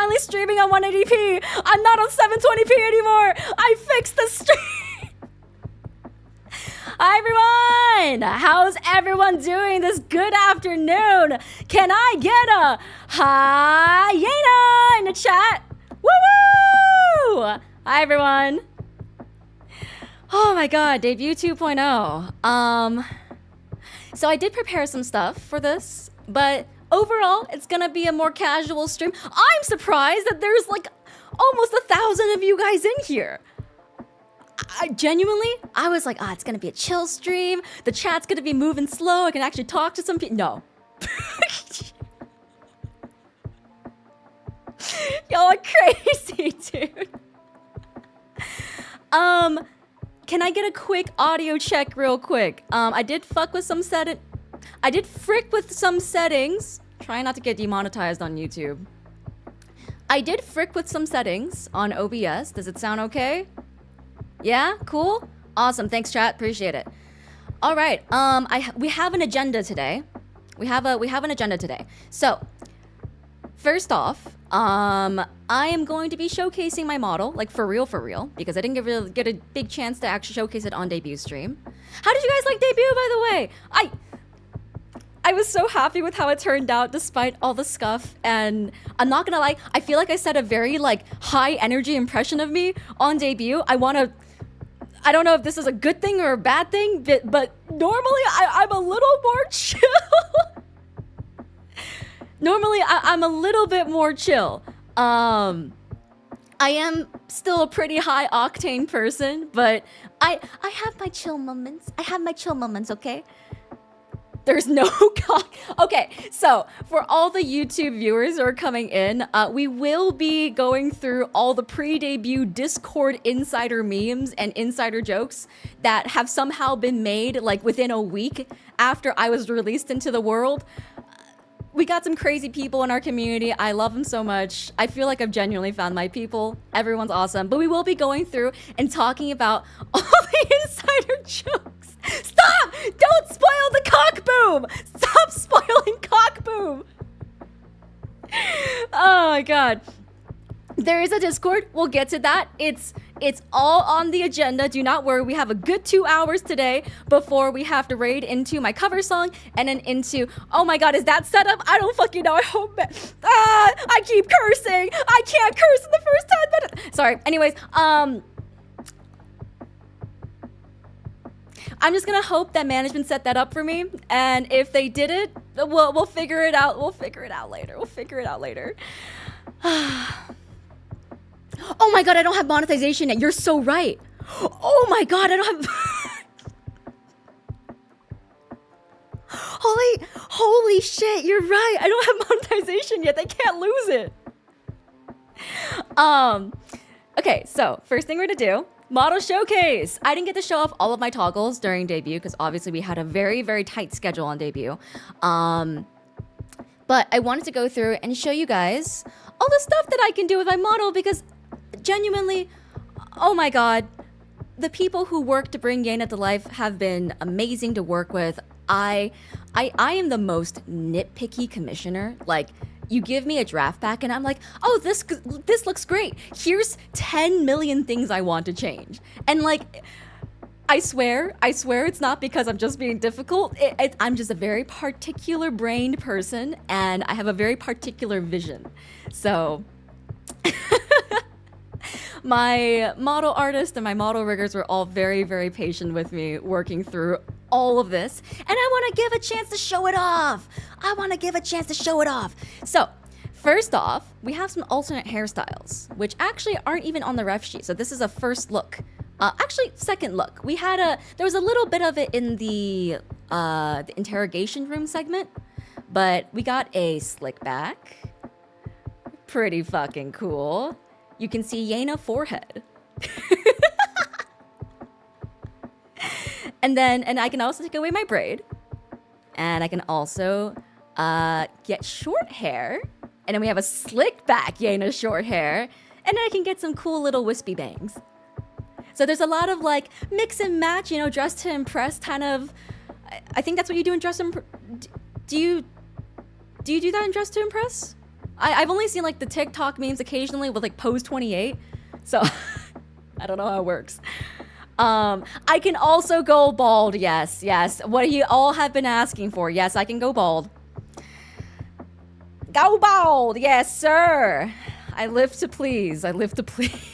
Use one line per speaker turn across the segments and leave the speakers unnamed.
finally streaming on 180p. I'm not on 720p anymore. I fixed the stream. Hi everyone! How's everyone doing this good afternoon? Can I get a hyena in the chat? Woo woo! Hi everyone. Oh my god, debut 2.0. So I did prepare some stuff for this, but overall, it's gonna be a more casual stream. I'm surprised that there's like almost 1,000 of you guys in here. I was like, it's gonna be a chill stream. The chat's gonna be moving slow. I can actually talk to some people. No. Y'all are crazy, dude. Can I get a quick audio check real quick? I did frick with some settings. Trying not to get demonetized on YouTube. I did frick with some settings on OBS. Does it sound okay? Yeah? Cool? Awesome. Thanks, chat. Appreciate it. All right. We have an agenda today. We have an agenda today. So, first off, I am going to be showcasing my model, like for real, because I didn't get a big chance to actually showcase it on debut stream. How did you guys like debut, by the way? I was so happy with how it turned out despite all the scuff, and I'm not gonna lie, I feel like I set a very like high energy impression of me on debut. I don't know if this is a good thing or a bad thing, but normally I'm a little more chill. Normally I'm a little bit more chill. I am still a pretty high octane person, but I have my chill moments. Okay? There's no cock. Okay, so for all the YouTube viewers who are coming in, we will be going through all the pre-debut Discord insider memes and insider jokes that have somehow been made like within a week after I was released into the world. We got some crazy people in our community. I love them so much. I feel like I've genuinely found my people. Everyone's awesome. But we will be going through and talking about all the insider jokes. Stop! Don't spoil the cock boom! Stop spoiling cock boom! Oh my god. There is a Discord. We'll get to that. It's all on the agenda. Do not worry. We have a good 2 hours today before we have to raid into my cover song and then into... Oh my god, is that set up? I don't fucking know. I hope... I keep cursing. I can't curse in the first 10 minutes. Sorry. Anyways, I'm just gonna hope that management set that up for me, and if they did it, we'll figure it out. We'll figure it out later. Oh my god, I don't have monetization yet. You're so right. Oh my god, I don't have... Holy shit, you're right. I don't have monetization yet. They can't lose it. Okay, so first thing we're gonna do, model showcase. I didn't get to show off all of my toggles during debut because obviously we had a very, very tight schedule on debut. But I wanted to go through and show you guys all the stuff that I can do with my model because genuinely, oh my god, the people who work to bring Yena to life have been amazing to work with. I am the most nitpicky commissioner. Like, you give me a draft pack and I'm like, oh, this looks great. Here's 10 million things I want to change. And like, I swear it's not because I'm just being difficult. I'm just a very particular brained person and I have a very particular vision. So my model artist and my model riggers were all very, very patient with me working through all of this. And I want to give a chance to show it off. So first off, we have some alternate hairstyles, which actually aren't even on the ref sheet. So this is a first look. Actually, second look. There was a little bit of it in the interrogation room segment, but we got a slick back. Pretty fucking cool. You can see Yena forehead. And I can also take away my braid. And I can also get short hair. And then we have a slick back Yena short hair. And then I can get some cool little wispy bangs. So there's a lot of like mix and match, you know, dress to impress kind of. I think that's what you do in dress to impress. Do you do that in dress to impress? I've only seen like the TikTok memes occasionally with like pose 28. So I don't know how it works. I can also go bald. Yes, yes. What you all have been asking for. Yes, I can go bald. Go bald. Yes, sir. I live to please. I live to please.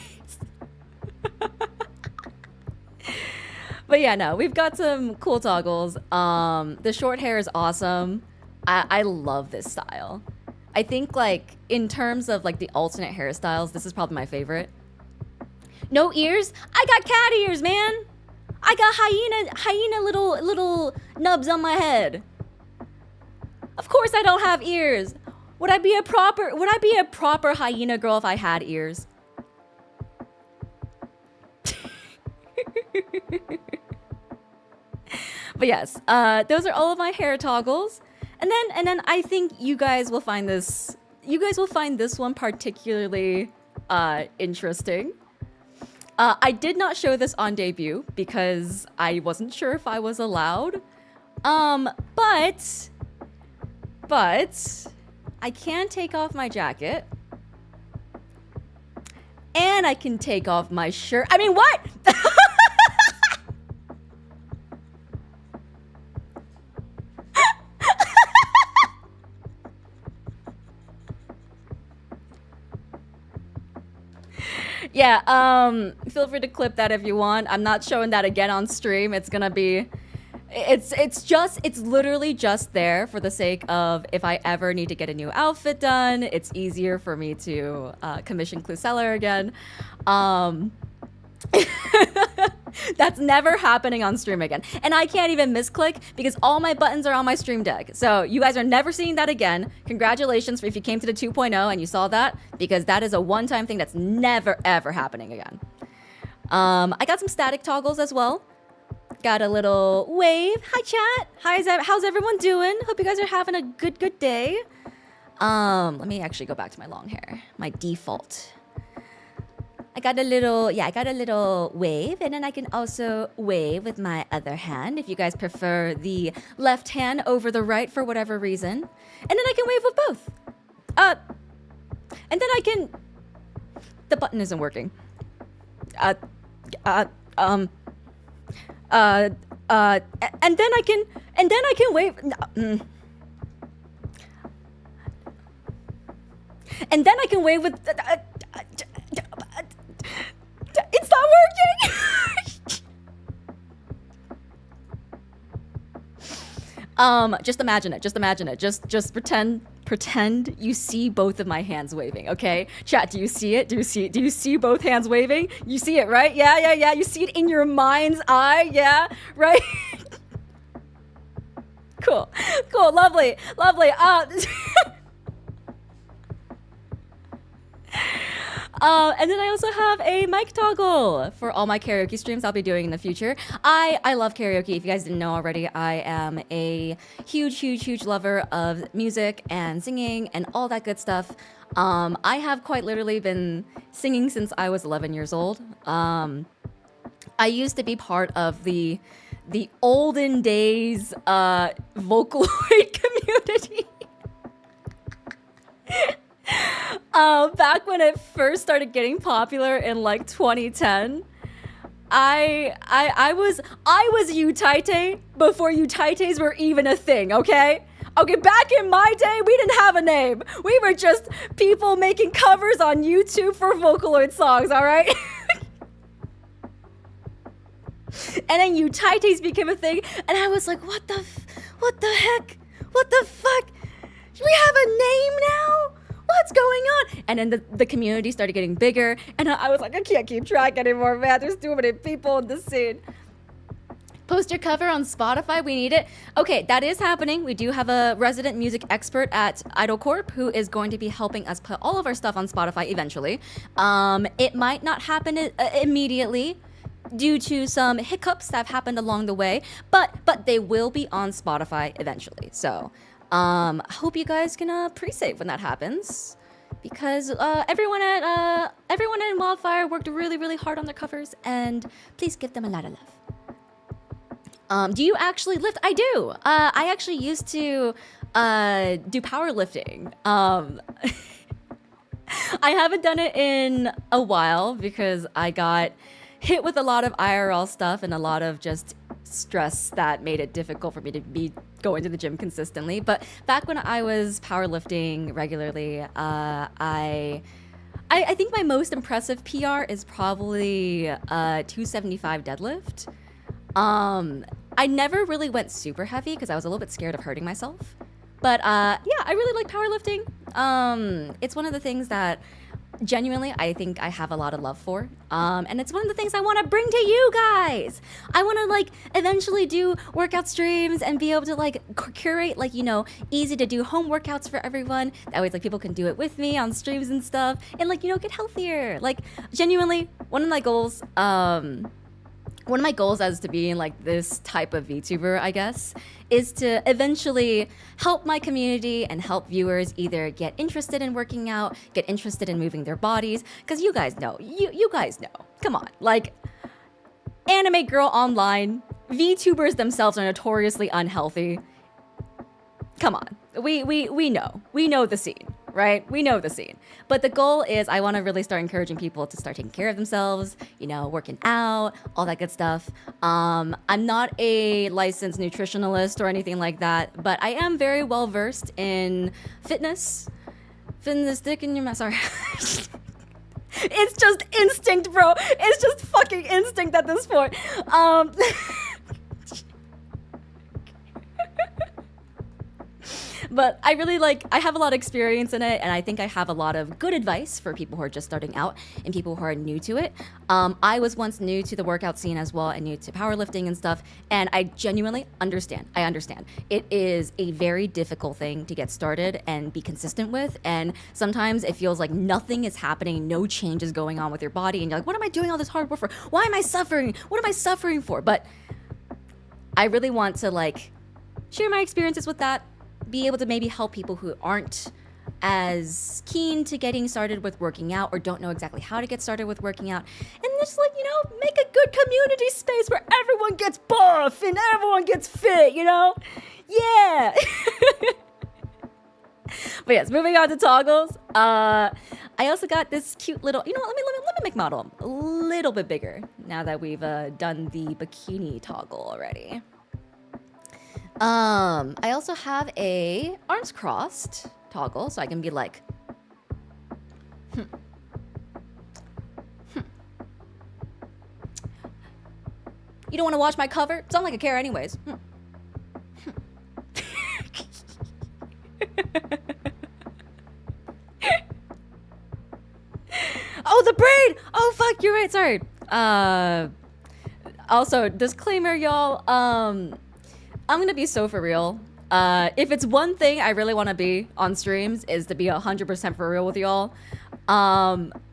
But yeah, no, we've got some cool toggles. The short hair is awesome. I love this style. I think like in terms of like the alternate hairstyles, this is probably my favorite. No ears? I got cat ears, man. I got hyena little nubs on my head. Of course I don't have ears. Would I be a proper hyena girl if I had ears? But yes, those are all of my hair toggles. And then I think you guys will find this one particularly interesting. I did not show this on debut because I wasn't sure if I was allowed. But I can take off my jacket. And I can take off my shirt. I mean, what? Yeah, feel free to clip that if you want. I'm not showing that again on stream. It's gonna be... It's literally just there for the sake of if I ever need to get a new outfit done, it's easier for me to commission Cluseller again. That's never happening on stream again. And I can't even misclick because all my buttons are on my stream deck. So you guys are never seeing that again. Congratulations if you came to the 2.0 and you saw that, because that is a one-time thing that's never ever happening again. I got some static toggles as well. Got a little wave. Hi chat. How's everyone doing? Hope you guys are having a good day. Let me actually go back to my long hair. My default. I got a little wave, and then I can also wave with my other hand if you guys prefer the left hand over the right for whatever reason. And then I can wave with both. And then I can... The button isn't working. And then I can wave... And then I can wave with... It's not working! Just imagine it. Just pretend you see both of my hands waving, okay? Chat, do you see it? Do you see both hands waving? You see it, right? Yeah. You see it in your mind's eye, yeah? Right? Cool. Lovely. And then I also have a mic toggle for all my karaoke streams I'll be doing in the future. I love karaoke. If you guys didn't know already, I am a huge lover of music and singing and all that good stuff. I have quite literally been singing since I was 11 years old. I used to be part of the olden days Vocaloid community. Back when it first started getting popular in like 2010, I was Utaite before Utaites were even a thing, okay? Okay, back in my day, we didn't have a name. We were just people making covers on YouTube for Vocaloid songs, all right? And then Utaites became a thing, and I was like, what the heck? What the fuck? We have a name now? What's going on? And then the community started getting bigger, and I was like, I can't keep track anymore, man. There's too many people in the scene. Post your cover on Spotify. We need it. Okay, that is happening. We do have a resident music expert at Idol Corp who is going to be helping us put all of our stuff on Spotify eventually. It might not happen immediately due to some hiccups that have happened along the way, but they will be on Spotify eventually. So I hope you guys can pre-save when that happens, because everyone in WILDFYRE worked really hard on their covers, and please give them a lot of love. Do you actually lift? I do. I actually used to do powerlifting. I haven't done it in a while because I got hit with a lot of IRL stuff and a lot of just stress that made it difficult for me to be going to the gym consistently. But back when I was powerlifting regularly, I think my most impressive PR is probably 275 deadlift. I never really went super heavy because I was a little bit scared of hurting myself. But yeah, I really like powerlifting. It's one of the things that genuinely I think I have a lot of love for. And it's one of the things I want to bring to you guys. I want to like eventually do workout streams and be able to like curate like, you know, easy to do home workouts for everyone. That way it's like people can do it with me on streams and stuff and like, you know, get healthier. Like genuinely one of my goals, as to being like this type of VTuber, I guess, is to eventually help my community and help viewers either get interested in working out, get interested in moving their bodies. Because you guys know, you guys know, come on, like anime girl online, VTubers themselves are notoriously unhealthy. Come on, we know the scene. Right? We know the scene. But the goal is I want to really start encouraging people to start taking care of themselves, you know, working out, all that good stuff. I'm not a licensed nutritionalist or anything like that, but I am very well versed in fitness. Fitness dick in your mouth. Sorry. It's just instinct, bro. It's just fucking instinct at this point. But I really I have a lot of experience in it, and I think I have a lot of good advice for people who are just starting out and people who are new to it. I was once new to the workout scene as well and new to powerlifting and stuff, and I genuinely understand. I understand. It is a very difficult thing to get started and be consistent with, and sometimes it feels like nothing is happening, no change is going on with your body, and you're like, what am I doing all this hard work for? Why am I suffering? What am I suffering for? But I really want to share my experiences with that, be able to maybe help people who aren't as keen to getting started with working out or don't know exactly how to get started with working out, and just make a good community space where everyone gets buff and everyone gets fit, Yeah. But yes, moving on to toggles. I also got this cute little, let me make model a little bit bigger now that we've done the bikini toggle already. I also have a arms crossed toggle, so I can be like, You don't want to watch my cover? It's not like I care anyways. Oh, the braid! Oh, fuck, you're right, sorry. Also, disclaimer, y'all, I'm gonna be so for real. If it's one thing I really want to be on streams is to be 100% for real with y'all.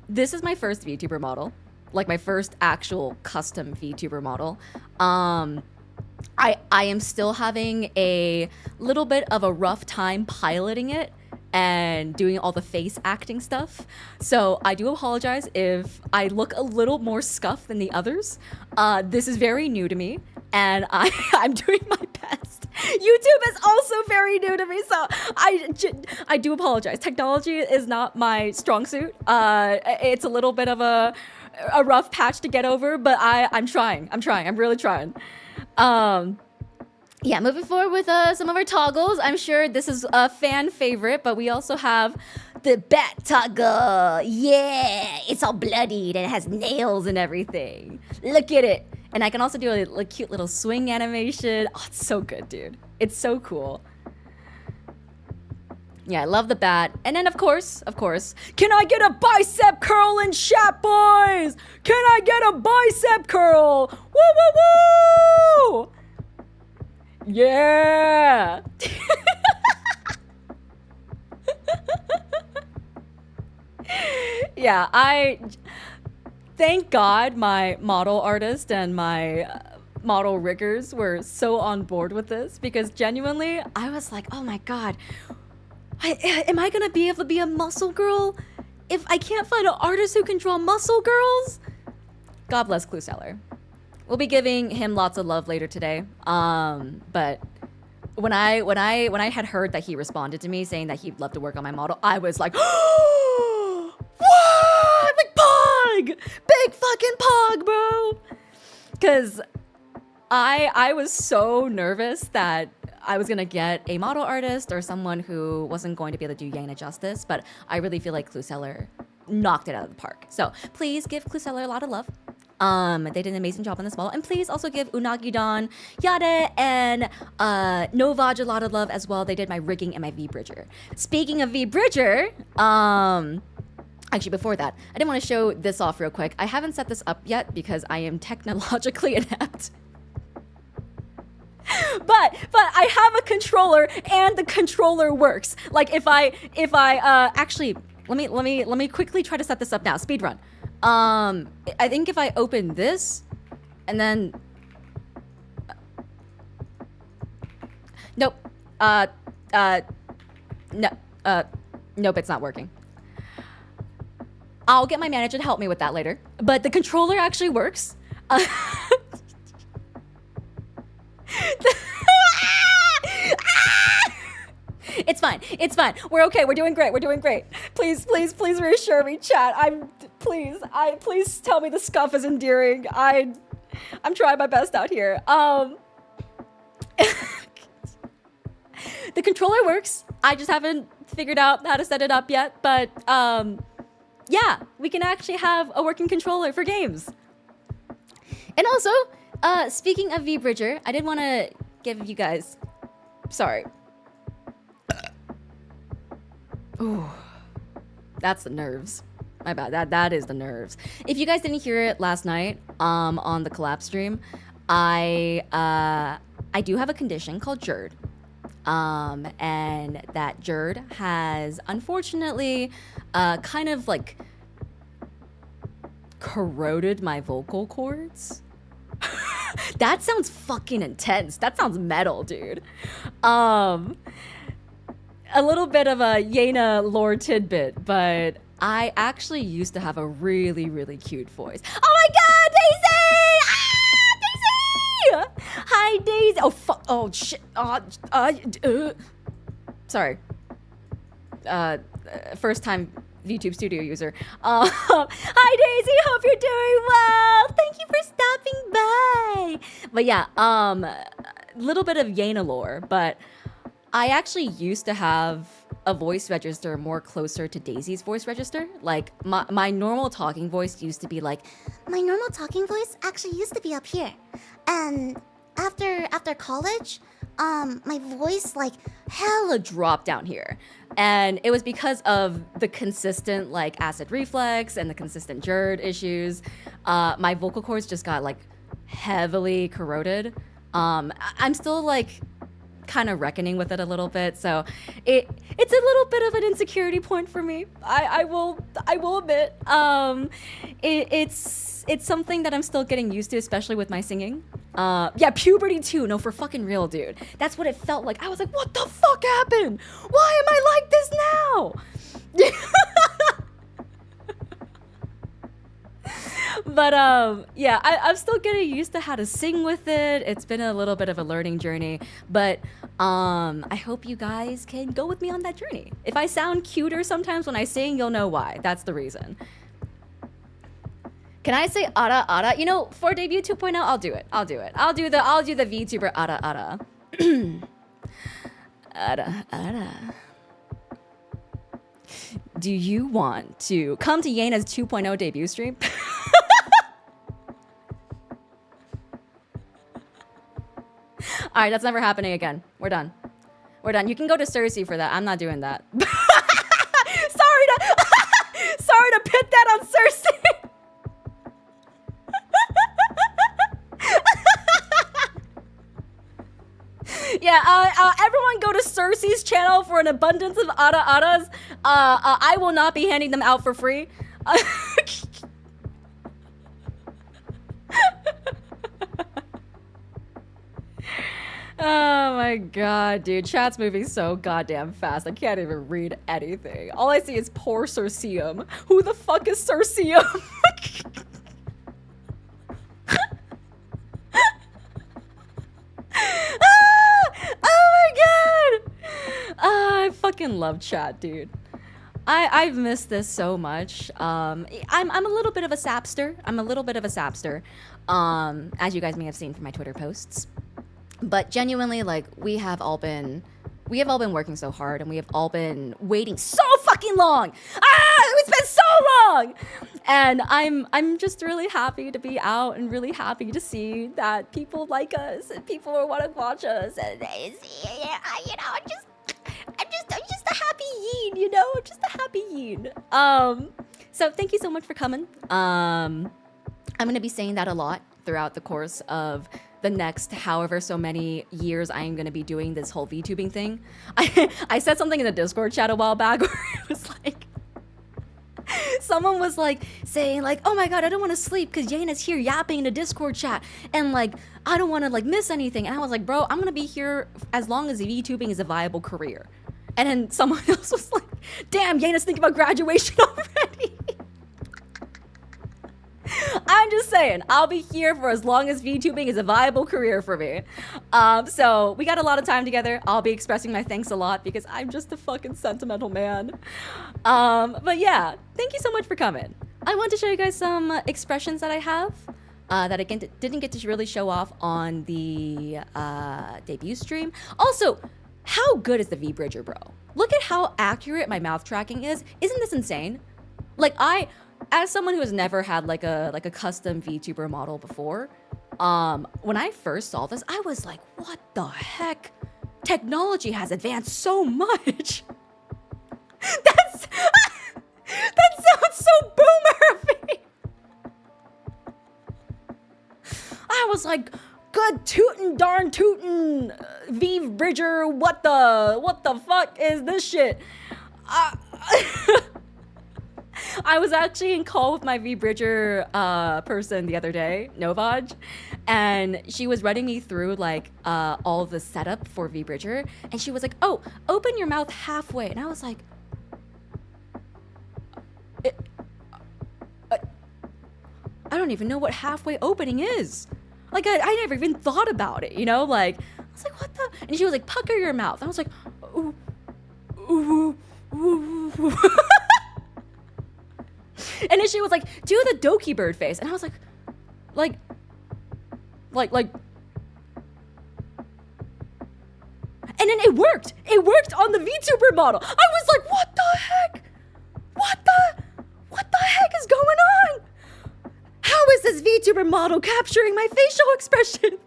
This is my first VTuber model, like my first actual custom VTuber model. I am still having a little bit of a rough time piloting it and doing all the face acting stuff. So I do apologize if I look a little more scuffed than the others. This is very new to me, and I'm doing my best. YouTube is also very new to me, so I do apologize. Technology is not my strong suit. It's a little bit of a rough patch to get over, but I'm trying. I'm really trying. Yeah, moving forward with some of our toggles. I'm sure this is a fan favorite, but we also have the bat toggle. Yeah, it's all bloodied and it has nails and everything. Look at it. And I can also do a cute little swing animation. Oh, it's so good, dude. It's so cool. Yeah, I love the bat. And then, of course, can I get a bicep curl in chat, boys? Can I get a bicep curl? Woo, woo, woo! Yeah! Yeah, thank God my model artist and my model riggers were so on board with this, because genuinely, I was like, oh my God, am I gonna be able to be a muscle girl if I can't find an artist who can draw muscle girls? God bless Clue Seller. We'll be giving him lots of love later today. But when I had heard that he responded to me saying that he'd love to work on my model, I was like, oh, What? Like Pog! Big fucking Pog, bro! Because I was so nervous that I was gonna get a model artist or someone who wasn't going to be able to do Yena justice, but I really feel like Cluseller knocked it out of the park. So please give Cluseller a lot of love. They did an amazing job on this wall. And please also give Unagi-don, Yade, and Novaj a lot of love as well. They did my rigging and my V-Bridger. Speaking of V-Bridger, actually before that, I didn't want to show this off real quick. I haven't set this up yet because I am technologically inept. But I have a controller and the controller works. Like if I actually let me quickly try to set this up now. Speed run. I think if I open this and then nope. Nope, it's not working. I'll get my manager to help me with that later. But the controller actually works. It's fine. It's fine. We're okay. We're doing great. We're doing great. Please reassure me, chat. Please tell me the scuff is endearing. I'm trying my best out here. The controller works. I just haven't figured out how to set it up yet, but yeah, we can actually have a working controller for games. And also, speaking of V-Bridger, I did want to give you guys, sorry. Ooh, that's the nerves. My bad. That is the nerves. If you guys didn't hear it last night, on the collapse stream, I do have a condition called GERD. And that GERD has unfortunately, kind of like corroded my vocal cords. That sounds fucking intense. That sounds metal, dude. A little bit of a Yena lore tidbit, but I actually used to have a really, really cute voice. Oh my god, Daisy! Ah, Daisy! Hi, Daisy. Oh, fuck. Oh, shit. Sorry. First time YouTube Studio user. Hi, Daisy. Hope you're doing well. Thank you for stopping by. But yeah, little bit of Yena lore, but I actually used to have a voice register more closer to Daisy's voice register. Like my normal talking voice used to be like,
my normal talking voice actually used to be up here. And after college, my voice like
hella dropped down here. And it was because of the consistent like acid reflux and the consistent GERD issues. My vocal cords just got like heavily corroded. I'm still like kind of reckoning with it a little bit, so it's a little bit of an insecurity point for me. I will admit, it's something that I'm still getting used to, especially with my singing. Yeah, puberty too. No, for fucking real, dude. That's what it felt like. I was like, what the fuck happened? Why am I like this now? But yeah, I'm still getting used to how to sing with it. It's been a little bit of a learning journey, but I hope you guys can go with me on that journey. If I sound cuter sometimes when I sing, you'll know why. That's the reason. Can I say ara ara? You know, for debut 2.0, I'll do it. I'll do the VTuber ara ara. Ara ara. Do you want to come to Yena's 2.0 debut stream? All right, that's never happening again. We're done. We're done. You can go to Cersea for that. I'm not doing that. Sorry to pit that on Cersea. Yeah, everyone go to Cersei's channel for an abundance of ara-aras. I will not be handing them out for free. Oh my god, dude. Chat's moving so goddamn fast. I can't even read anything. All I see is poor Cerseium. Who the fuck is Cerseium? Oh my god! I fucking love chat, dude. I've missed this so much. I'm a little bit of a sapster. As you guys may have seen from my Twitter posts. But genuinely, like, we have all been working so hard, and we have all been waiting so fucking long. It's been so long. And I'm just really happy to be out and really happy to see that people like us and people want to watch us. And it's, you know, I'm just a happy yeen, you know, just a happy yeen. So thank you so much for coming. I'm gonna be saying that a lot throughout the course of the next however so many years I am going to be doing this whole VTubing thing. I said something in the Discord chat a while back where it was like, someone was like saying like, oh my god, I don't want to sleep because Yena's here yapping in the Discord chat and like I don't want to like miss anything. And I was like, bro, I'm going to be here as long as VTubing is a viable career. And then someone else was like, damn, Yena's thinking about graduation already. I'm just saying, I'll be here for as long as VTubing is a viable career for me. So we got a lot of time together. I'll be expressing my thanks a lot because I'm just a fucking sentimental man. But yeah, thank you so much for coming. I want to show you guys some expressions that I have that I didn't get to really show off on the debut stream. Also, how good is the V-Bridger, bro? Look at how accurate my mouth tracking is. Isn't this insane? Like, as someone who has never had like a custom VTuber model before, when I first saw this, I was like, what the heck? Technology has advanced so much. That sounds so boomer of me. I was like, good tootin' darn tootin' V-Bridger, what the fuck is this shit? I was actually in call with my V-Bridger person the other day, Novaj, and she was running me through like all the setup for V-Bridger, and she was like, oh, open your mouth halfway. And I was like, I don't even know what halfway opening is. Like, I never even thought about it, you know? Like, I was like, what the? And she was like, pucker your mouth. I was like, ooh, ooh, ooh, ooh. And then she was like, do the Doki bird face. And I was like. And then it worked. It worked on the VTuber model. I was like, what the heck? What the heck is going on? How is this VTuber model capturing my facial expressions?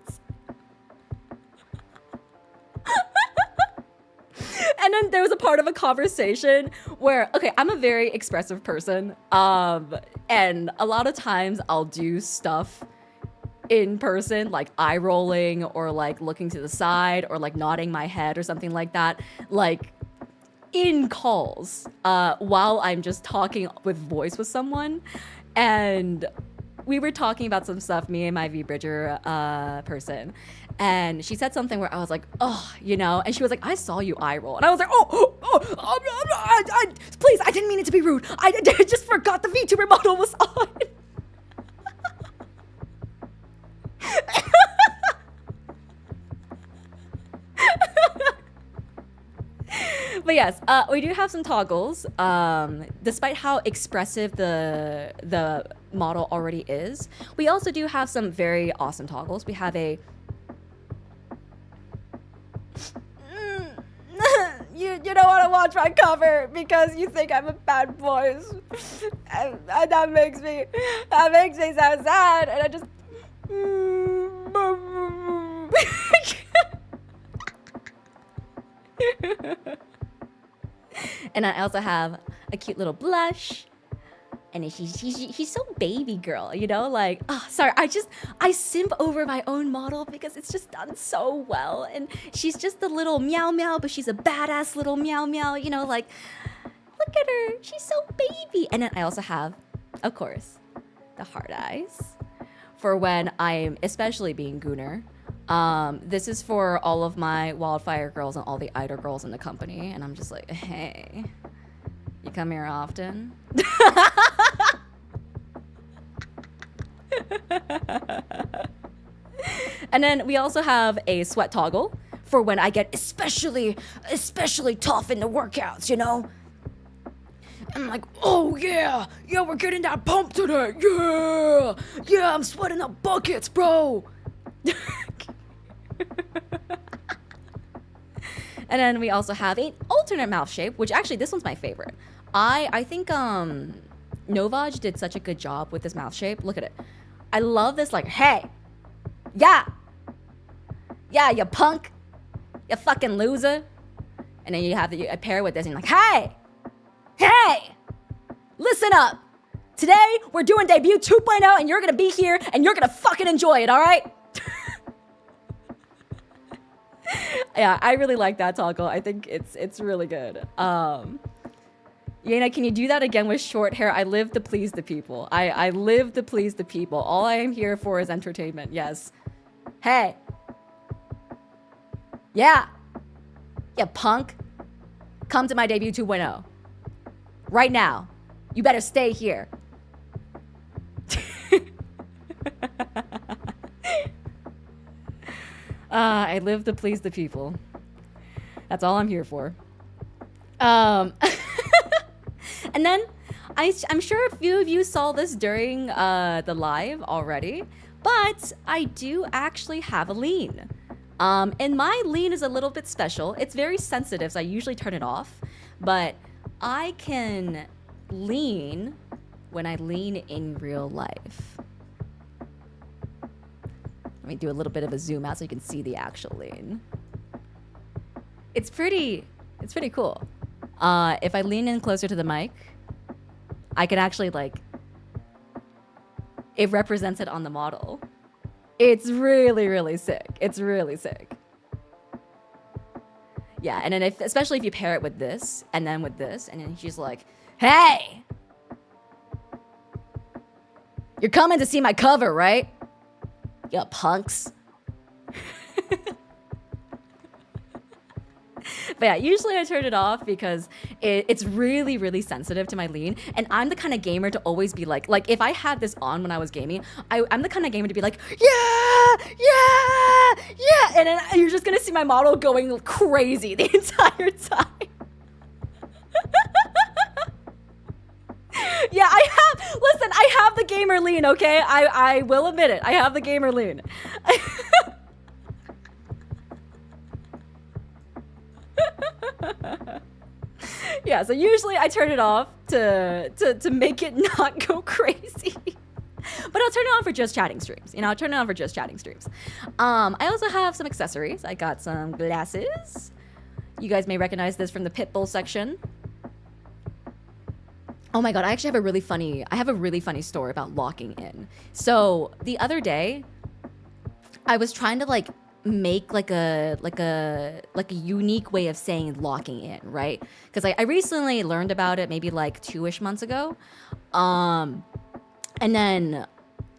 And then there was a part of a conversation where, okay, I'm a very expressive person. And a lot of times I'll do stuff in person, like eye rolling or like looking to the side or like nodding my head or something like that, like in calls, while I'm just talking with voice with someone. And we were talking about some stuff, me and my V-Bridger person. And she said something where I was like, oh, you know, and she was like, I saw you eye roll. And I was like, please, I didn't mean it to be rude. I just forgot the VTuber model was on. But yes, we do have some toggles. Despite how expressive the model already is, we also do have some very awesome toggles. We have a you don't want to watch my cover because you think I'm a bad voice, and that makes me so sad, and I just and I also have a cute little blush. And she's so baby girl, you know, like, oh, sorry, I simp over my own model because it's just done so well. And she's just a little meow meow, but she's a badass little meow meow, you know, like, look at her, she's so baby. And then I also have, of course, the hard eyes for when I'm especially being Gooner. This is for all of my WILDFYRE girls and all the idol girls in the company. And I'm just like, hey, you come here often? And then we also have a sweat toggle for when I get especially tough in the workouts, you know? And I'm like, oh yeah, we're getting that pump today, yeah, I'm sweating up buckets, bro. And then we also have an alternate mouth shape, which actually this one's my favorite. I think Novaj did such a good job with this mouth shape. Look at it. I love this, like, hey, yeah, you punk, you fucking loser. And then you have the pair with this and you're like, hey, listen up. Today we're doing debut 2.0 and you're gonna be here and you're gonna fucking enjoy it, all right? Yeah, I really like that toggle. I think it's really good. Yena, can you do that again with short hair? I live to please the people. I live to please the people. All I am here for is entertainment. Yes. Hey. Yeah. You punk. Come to my debut 2.0. Right now. You better stay here. I live to please the people. That's all I'm here for. And then I'm sure a few of you saw this during the live already, but I do actually have a lean. And my lean is a little bit special. It's very sensitive, so I usually turn it off, but I can lean when I lean in real life. Let me do a little bit of a zoom out so you can see the actual lean. It's pretty cool. If I lean in closer to the mic, I can actually, like, it represents it on the model. It's really, really sick. It's really sick. Yeah, and then especially if you pair it with this, and then with this, and then she's like, hey! You're coming to see my cover, right? You punks. But yeah, usually I turn it off because it's really, really sensitive to my lean. And I'm the kind of gamer to always be like if I had this on when I was gaming, I'm the kind of gamer to be like, yeah. And then you're just going to see my model going crazy the entire time. Yeah, I have the gamer lean, okay? I will admit it. I have the gamer lean. Yeah, so usually I turn it off to make it not go crazy. But I'll turn it on for just chatting streams. You know, I'll turn it on for just chatting streams. I also have some accessories. I got some glasses. You guys may recognize this from the Pitbull section. Oh my god, I actually have a really funny story about locking in. So the other day, I was trying to like make like a unique way of saying locking in, right? Because I recently learned about it maybe like 2-ish months ago. And then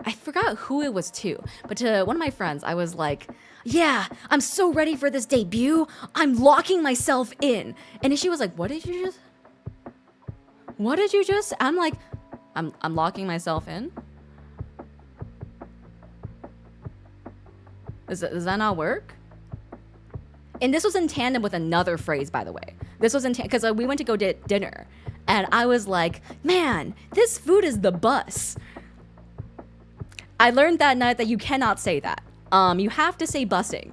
I forgot who it was to, but to one of my friends, I was like, yeah, I'm so ready for this debut. I'm locking myself in. And then she was like, what did you just? I'm like, I'm locking myself in. Does that not work? And this was in tandem with another phrase, by the way. This was in because we went to go dinner, and I was like, man, this food is the bus. I learned that night that you cannot say that. You have to say bussing.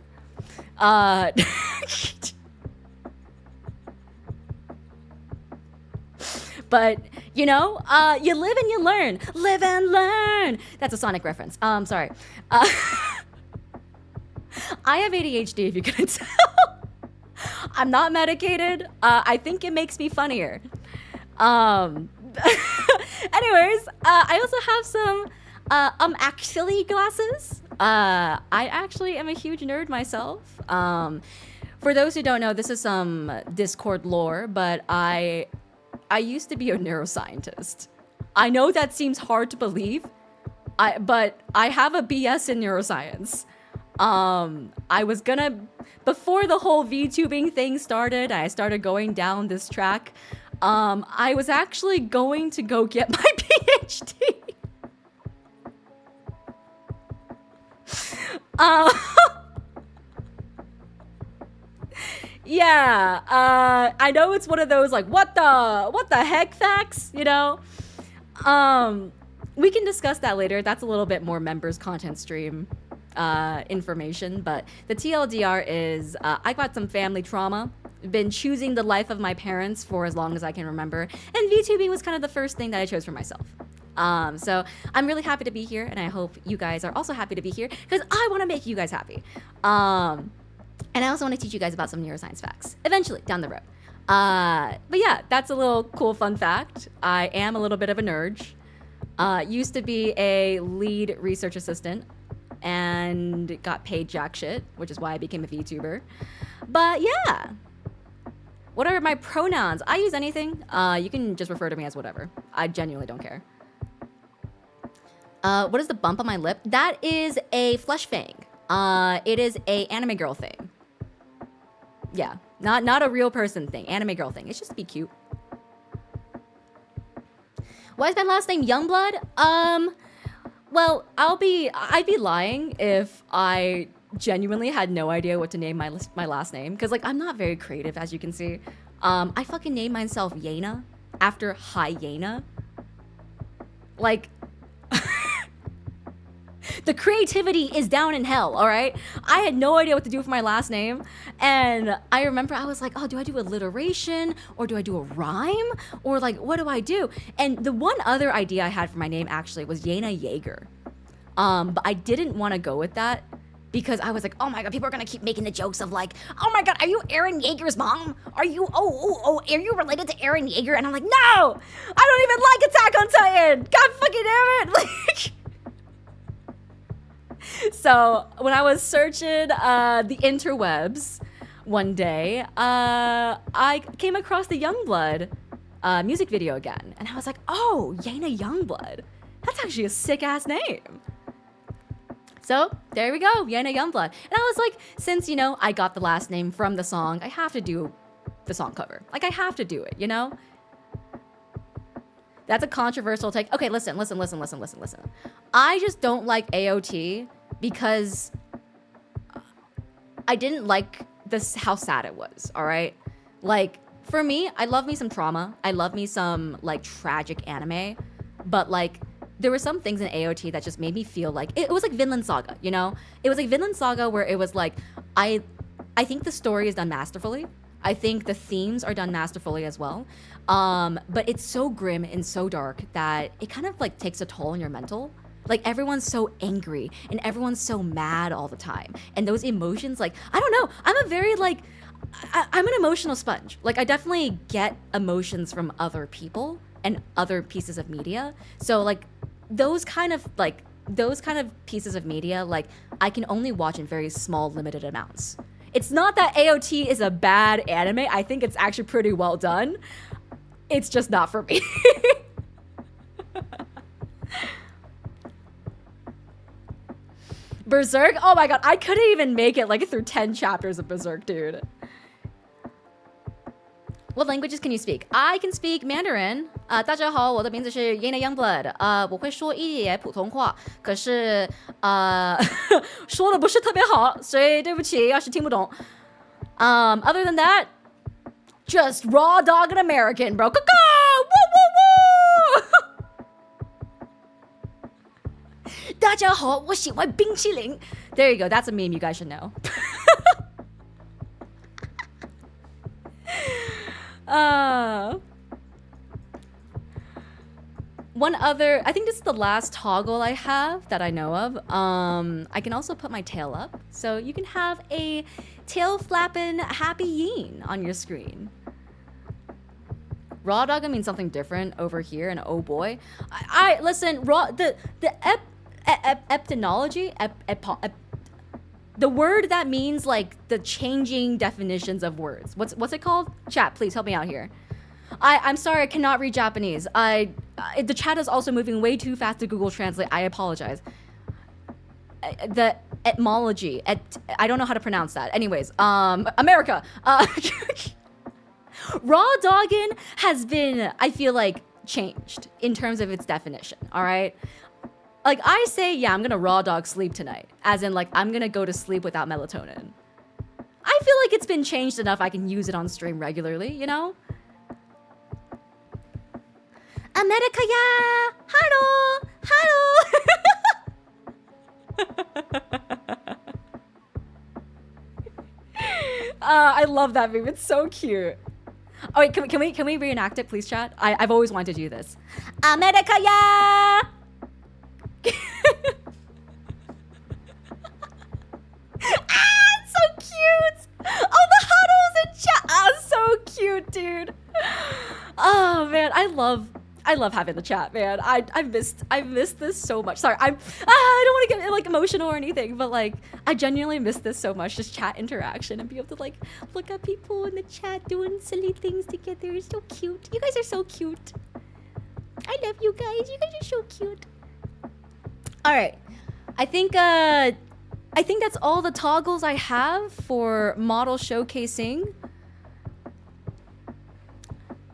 But, you know, you live and you learn. Live and learn. That's a Sonic reference. Sorry. I have ADHD, if you couldn't tell. I'm not medicated. I think it makes me funnier. Anyways, I also have some actually glasses. I actually am a huge nerd myself. For those who don't know, this is some Discord lore, but I used to be a neuroscientist. I know that seems hard to believe, but I have a BS in neuroscience. I was gonna, before the whole VTubing thing started, I started going down this track. I was actually going to go get my PhD. Yeah, I know it's one of those like what the heck facts, you know. We can discuss that later. That's a little bit more members content stream information, but the TLDR is I got some family trauma. Been choosing the life of my parents for as long as I can remember, and VTubing was kind of the first thing that I chose for myself. So I'm really happy to be here, and I hope you guys are also happy to be here because I want to make you guys happy. And I also want to teach you guys about some neuroscience facts eventually down the road. But yeah, that's a little cool fun fact. I am a little bit of a nerd. Used to be a lead research assistant and got paid jack shit, which is why I became a VTuber. But yeah. What are my pronouns? I use anything. You can just refer to me as whatever. I genuinely don't care. What is the bump on my lip? That is a flesh fang. It is a anime girl thing. Yeah, not a real person thing. Anime girl thing. It's just to be cute. Why is my last name Youngblood? Well, I'd be lying if I genuinely had no idea what to name my last name, because like I'm not very creative, as you can see. I fucking named myself Yena after hyena. Like the creativity is down in hell, all right? I had no idea what to do with my last name, and I remember I was like, oh, do I do alliteration or do I do a rhyme or like what do I do? And the one other idea I had for my name actually was Yena Jaeger, but I didn't want to go with that because I was like, oh my god, people are gonna keep making the jokes of like, oh my god, are you Eren Yeager's mom? Are you, are you related to Eren Yeager? And I'm like, no, I don't even like Attack on Titan. God fucking damn it. Like, so when I was searching the interwebs one day, I came across the Youngblood music video again. And I was like, oh, Yena Youngblood. That's actually a sick ass name. So there we go, Yena Youngblood. And I was like, since, you know, I got the last name from the song, I have to do the song cover. Like, I have to do it, you know? That's a controversial take. Okay, listen. I just don't like AOT because I didn't like this, how sad it was, all right? Like, for me, I love me some trauma. I love me some, like, tragic anime. But, like, there were some things in AOT that just made me feel like it was like Vinland Saga, you know? It was like Vinland Saga where it was like, I think the story is done masterfully. I think the themes are done masterfully as well. But it's so grim and so dark that it kind of like takes a toll on your mental. Like everyone's so angry and everyone's so mad all the time. And those emotions, like, I don't know. I'm a very like, I'm an emotional sponge. Like I definitely get emotions from other people and other pieces of media. So like those kind of pieces of media, like I can only watch in very small, limited amounts. It's not that AOT is a bad anime. I think it's actually pretty well done. It's just not for me. Berserk? Oh my god, I couldn't even make it like through 10 chapters of Berserk, dude. What languages can you speak? I can speak Mandarin. 大家好，我的名字是 Yena Youngblood. 我会说一点普通话，可是说的不是特别好，所以对不起，要是听不懂。Other than that, just raw dog and American, bro. Caw-caw! Woo, woo, woo! 大家好，我喜欢冰淇淋. There you go. That's a meme you guys should know. One other, I think this is the last toggle I have that I know of. I can also put my tail up, so you can have a tail flapping happy yin on your screen. Raw dogga means something different over here, and oh boy, I listen. Raw the etymology, the word that means like the changing definitions of words. What's it called? Chat, please help me out here. I'm sorry, I cannot read Japanese. The chat is also moving way too fast to Google Translate. I apologize. The etymology, I don't know how to pronounce that. Anyways, America. Raw dogging has been, I feel like, changed in terms of its definition, all right? Like, I say, yeah, I'm gonna raw dog sleep tonight. As in, like, I'm gonna go to sleep without melatonin. I feel like it's been changed enough I can use it on stream regularly, you know? America ya! Hello! Hello! I love that meme. It's so cute. Oh wait, can we reenact it, please, chat? I've always wanted to do this. America ya! It's so cute! Oh, the huddles in chat! So cute, dude. Oh man, I love having the chat, man. I missed this so much. Sorry, I don't want to get like emotional or anything, but like I genuinely miss this so much. Just chat interaction and be able to like look at people in the chat doing silly things together. It's so cute. You guys are so cute. I love you guys. You guys are so cute. All right, I think that's all the toggles I have for model showcasing.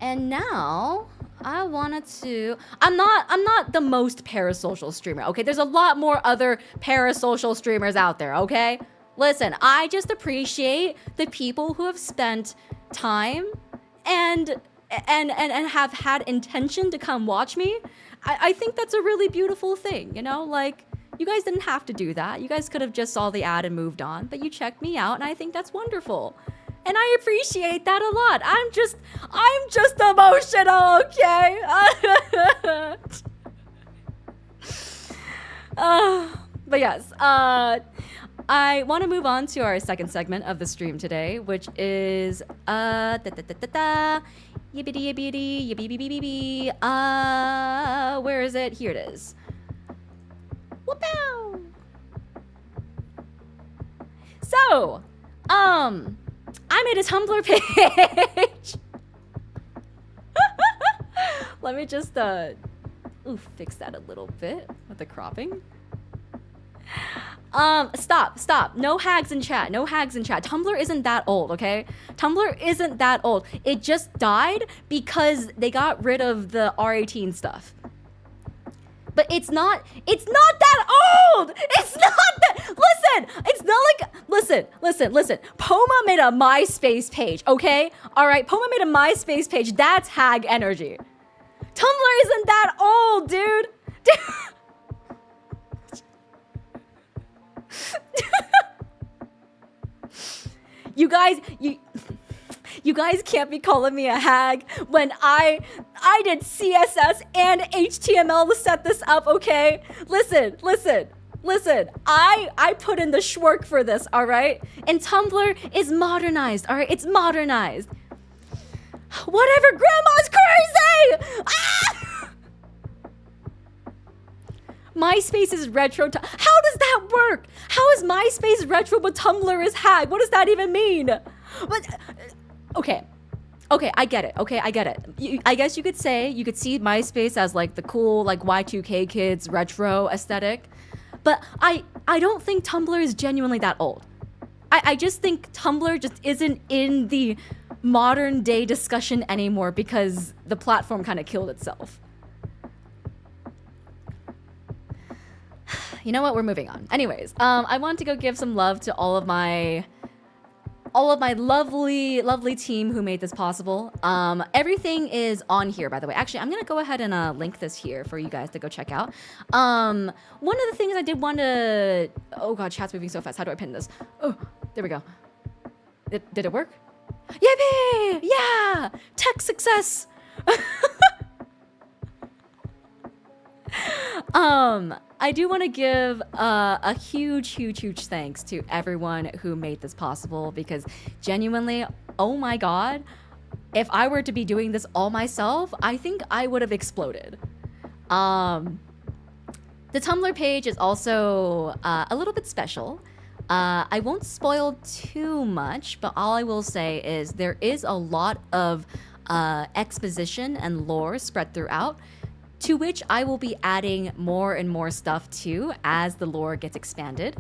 And now I wanted to, I'm not the most parasocial streamer, okay? There's a lot more other parasocial streamers out there, okay? Listen, I just appreciate the people who have spent time and have had intention to come watch me. I think that's a really beautiful thing, you know? Like, you guys didn't have to do that. You guys could have just saw the ad and moved on, but you checked me out, and I think that's wonderful. And I appreciate that a lot. I'm just emotional, okay? But yes, I want to move on to our second segment of the stream today, which is yibbity yibbity yibbity. Where is it? Here it is. Whoop-ow! So, I made a Tumblr page. Let me just fix that a little bit with the cropping. Stop. No hags in chat. No hags in chat. Tumblr isn't that old, okay? Tumblr isn't that old. It just died because they got rid of the R18 stuff. But it's not that old! It's not that, listen! It's not like, listen. Poma made a MySpace page, okay? All right, Poma made a MySpace page. That's hag energy. Tumblr isn't that old, dude. You guys can't be calling me a hag when I did CSS and HTML to set this up, okay? Listen. I put in the schwork for this, all right? And Tumblr is modernized, all right? It's modernized. Whatever, grandma's crazy! Ah! MySpace is retro. How does that work? How is MySpace retro but Tumblr is hag? What does that even mean? But okay, I get it. Okay, I get it. I guess you could see MySpace as like the cool like Y2K kids retro aesthetic, but I don't think Tumblr is genuinely that old. I just think Tumblr just isn't in the modern day discussion anymore because the platform kind of killed itself. You know what? We're moving on. Anyways, I want to go give some love to all of my lovely team who made this possible. Everything is on here, by the way. Actually, I'm gonna go ahead and link this here for you guys to go check out. One of the things I did want to, oh god, chat's moving so fast. How do I pin this? Oh, there we go. Did it work? Yippee! Yeah! Tech success! I do want to give a huge thanks to everyone who made this possible because genuinely, oh my god, if I were to be doing this all myself, I think I would have exploded. The Tumblr page is also a little bit special. I won't spoil too much, but all I will say is there is a lot of exposition and lore spread throughout, to which I will be adding more and more stuff to as the lore gets expanded.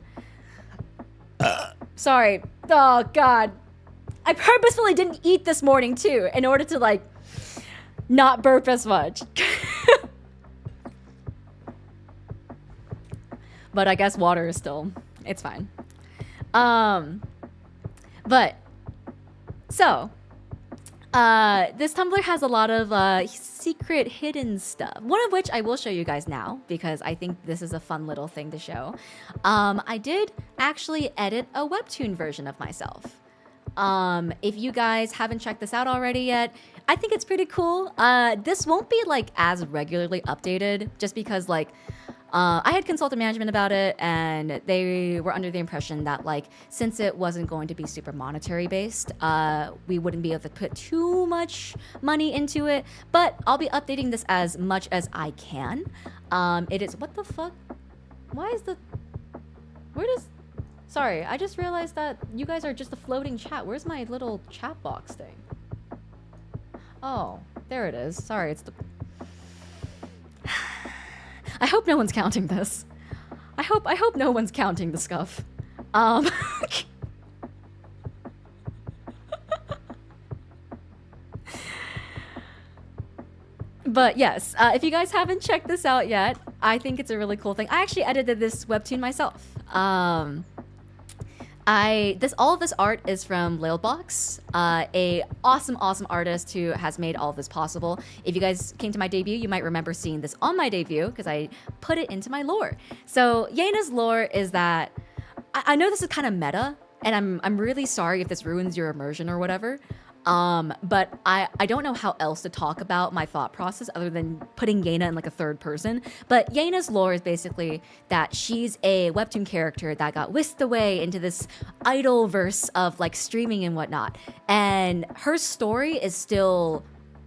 Sorry. Oh, God. I purposefully didn't eat this morning, too, in order to, like, not burp as much. But I guess water is still... It's fine. But so this Tumblr has a lot of secret hidden stuff, one of which I will show you guys now because I think this is a fun little thing to show. I did actually edit a webtoon version of myself. If you guys haven't checked this out already yet, I think it's pretty cool. This won't be like as regularly updated just because like I had consulted management about it and they were under the impression that like since it wasn't going to be super monetary based, we wouldn't be able to put too much money into it, but I'll be updating this as much as I can. It is, what the fuck? Why is the, where does, sorry, I just realized that you guys are just a floating chat. Where's my little chat box thing? Oh, there it is. Sorry, it's the... I hope no one's counting this. I hope no one's counting the scuff. But yes, if you guys haven't checked this out yet, I think it's a really cool thing. I actually edited this webtoon myself. All of this art is from Lilbox, a awesome artist who has made all of this possible. If you guys came to my debut, you might remember seeing this on my debut because I put it into my lore. So Yena's lore is that I know this is kind of meta, and I'm really sorry if this ruins your immersion or whatever. But I don't know how else to talk about my thought process other than putting Yena in like a third person. But Yena's lore is basically that she's a webtoon character that got whisked away into this idol verse of like streaming and whatnot. And her story is still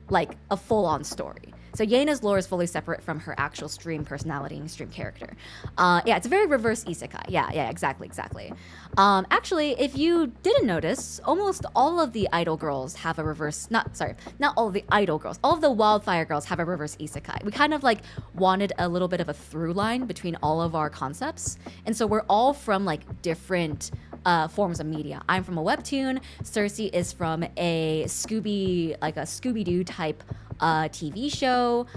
like a full-on story. So Yena's lore is fully separate from her actual stream personality and stream character. Yeah, it's a very reverse isekai. Yeah, exactly. Actually, if you didn't notice, almost all of the idol girls have a reverse, not all of the idol girls, all of the WILDFYRE girls have a reverse isekai. We kind of like wanted a little bit of a through line between all of our concepts. And so we're all from like different forms of media. I'm from a webtoon. Cersea is from a Scooby-Doo type TV show.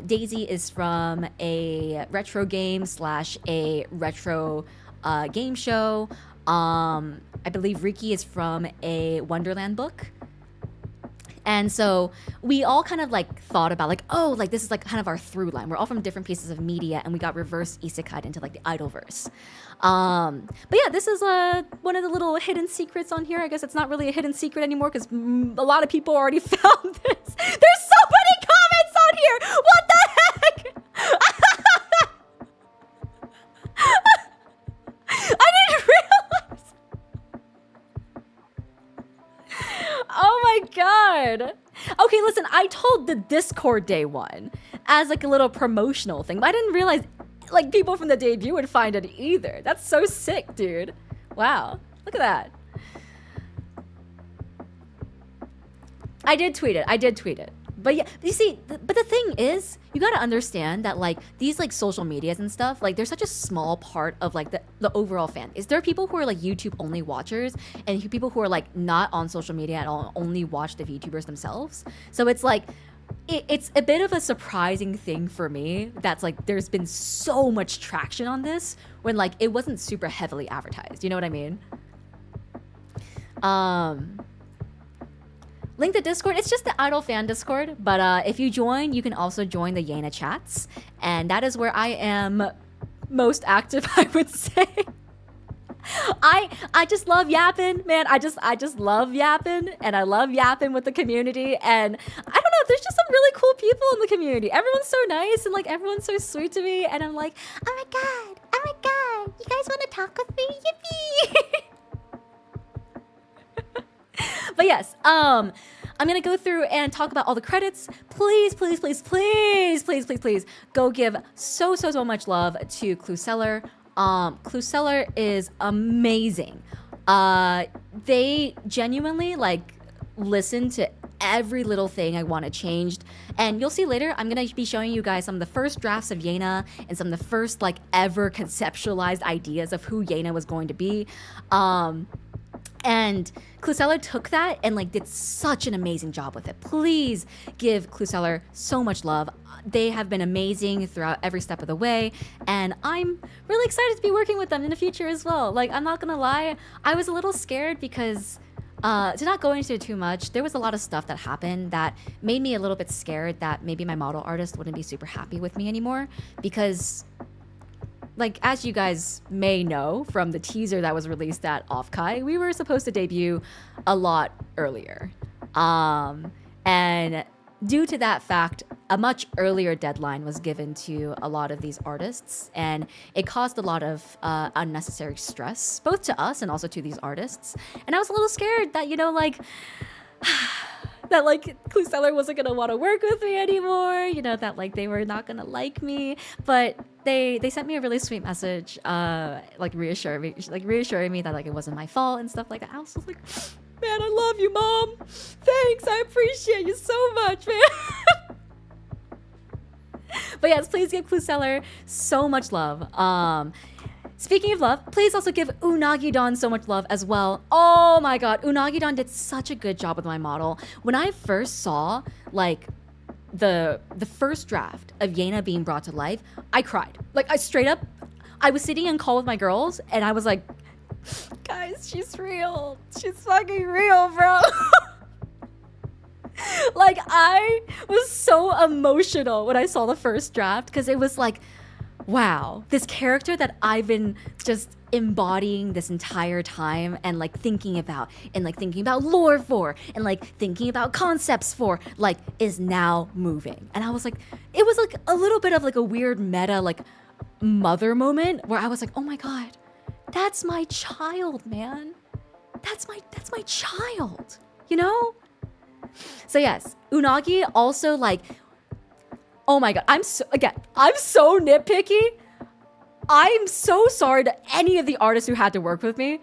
Daisy is from a retro game / a retro game show. I believe Riki is from a Wonderland book. And so we all kind of like thought about like, oh, like this is like kind of our through line. We're all from different pieces of media and we got reverse isekai into like the idolverse. But yeah, this is one of the little hidden secrets on here. I guess it's not really a hidden secret anymore because a lot of people already found this. There's so many comments on here. What the heck? I didn't realize. Oh my god. Okay, listen, I told the Discord day one as like a little promotional thing, but I didn't realize like people from the debut would find it either. That's so sick, dude. Wow, look at that. I did tweet it. But yeah, you see, but the thing is, you gotta understand that like these like social medias and stuff, like they're such a small part of like the overall fan. Is there people who are like YouTube only watchers and people who are like not on social media at all, only watch the VTubers themselves? So it's like, it's a bit of a surprising thing for me that's like there's been so much traction on this when like it wasn't super heavily advertised. You know what I mean? Link to Discord, it's just the Idol fan Discord, but if you join, you can also join the Yena chats, and that is where I am most active, I would say. I just love yapping, man. I just love yapping, and I love yapping with the community, and I don't know, there's just some really cool people in the community. Everyone's so nice, and like everyone's so sweet to me, and I'm like,
oh my god, you guys want to talk with me? Yippee!
But yes, I'm gonna go through and talk about all the credits. Please go give so much love to Clueseller. Clueseller is amazing. They genuinely like listen to every little thing I want to changed, and you'll see later I'm gonna be showing you guys some of the first drafts of Yena and some of the first like ever conceptualized ideas of who Yena was going to be. And Cluseller took that and like did such an amazing job with it. Please give Cluseller so much love. They have been amazing throughout every step of the way, and I'm really excited to be working with them in the future as well. Like, I'm not gonna lie, I was a little scared because to not go into it too much, there was a lot of stuff that happened that made me a little bit scared that maybe my model artist wouldn't be super happy with me anymore, because like, as you guys may know from the teaser that was released at Offkai, we were supposed to debut a lot earlier. And due to that fact, a much earlier deadline was given to a lot of these artists, and it caused a lot of unnecessary stress, both to us and also to these artists. And I was a little scared that, you know, like, that like Cluseller wasn't gonna want to work with me anymore, you know, that like they were not gonna like me. But they sent me a really sweet message, like reassuring me that like it wasn't my fault and stuff like that. I was just like, man, I love you, Mom. Thanks, I appreciate you so much, man. But yes, please give Cluseller so much love. Speaking of love, please also give Unagi-don so much love as well. Oh my god, Unagi-don did such a good job with my model. When I first saw like the first draft of Yena being brought to life, I cried. Like, I straight up, I was sitting in call with my girls and I was like, guys, she's real. She's fucking real, bro. Like, I was so emotional when I saw the first draft because it was like, wow, this character that I've been just embodying this entire time and like thinking about lore for and like thinking about concepts for, like, is now moving. And I was like, it was like a little bit of like a weird meta like mother moment where I was like, oh my god, that's my child, man. That's my child, you know? So yes, Unagi also like, oh my god, I'm so nitpicky. I'm so sorry to any of the artists who had to work with me.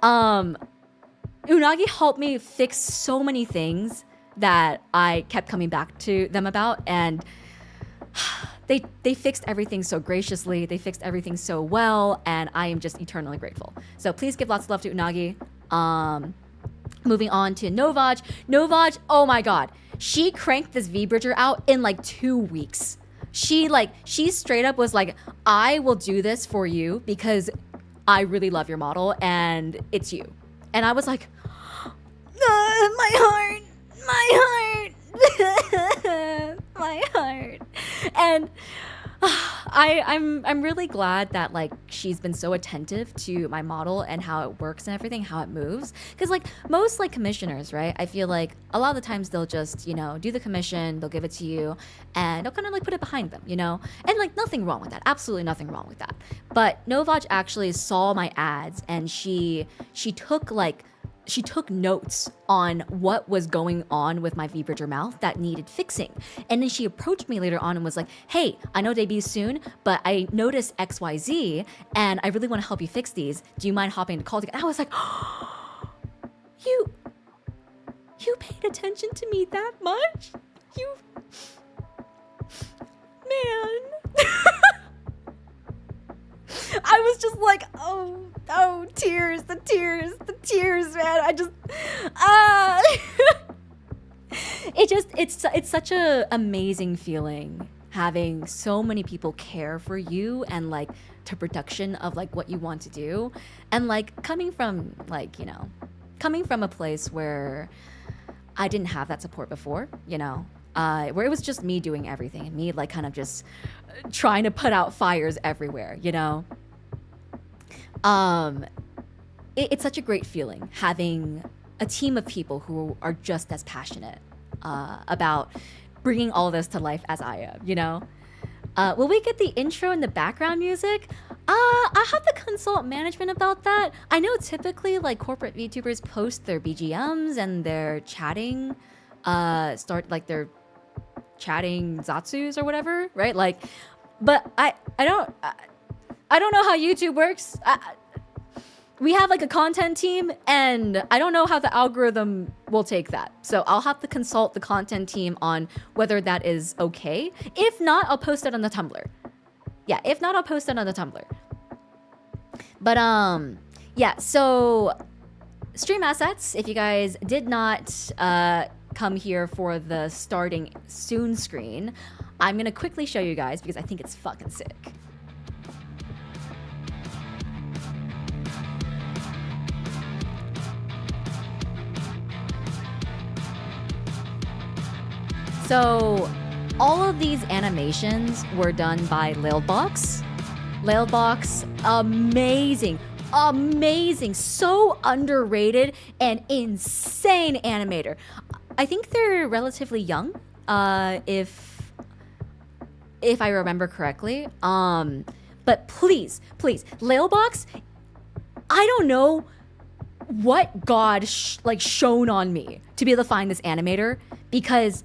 Unagi helped me fix so many things that I kept coming back to them about, and they fixed everything so graciously. They fixed everything so well, and I am just eternally grateful. So please give lots of love to Unagi. Moving on to Novaj. Novaj, oh my god. She cranked this V-Bridger out in like 2 weeks. She straight up was like, I will do this for you because I really love your model and it's you. And I was like, my heart. My heart. And I'm really glad that like she's been so attentive to my model and how it works and everything, how it moves. Because like most like commissioners, right? I feel like a lot of the times they'll just, you know, do the commission, they'll give it to you, and they'll kind of like put it behind them, you know? And like nothing wrong with that. Absolutely nothing wrong with that. But Novaj actually saw my ads and she took notes on what was going on with my V-Bridger mouth that needed fixing. And then she approached me later on and was like, hey, I know debut soon, but I noticed XYZ and I really want to help you fix these. Do you mind hopping into call together? And I was like, oh, you paid attention to me that much? Man. I was just like, oh, tears, the tears, man. I just, it's such a amazing feeling having so many people care for you and like to production of like what you want to do. And like coming from a place where I didn't have that support before, you know, where it was just me doing everything and me like kind of just trying to put out fires everywhere, you know. It's such a great feeling having a team of people who are just as passionate about bringing all this to life as I am, you know. Will we get the intro and the background music? I have to consult management about that. I know typically like corporate VTubers post their BGMs and their chatting, their chatting zatsus or whatever, right? Like, but I don't know how YouTube works. We have like a content team and I don't know how the algorithm will take that. So I'll have to consult the content team on whether that is okay. If not, I'll post it on the Tumblr. Yeah, if not, I'll post it on the Tumblr. But yeah, so stream assets, if you guys did not come here for the starting soon screen, I'm gonna quickly show you guys because I think it's fucking sick. So all of these animations were done by Lilbox. Lilbox, amazing, amazing, so underrated and insane animator. I think they're relatively young, if I remember correctly. But please, Lilbox, I don't know what God shone on me to be able to find this animator, because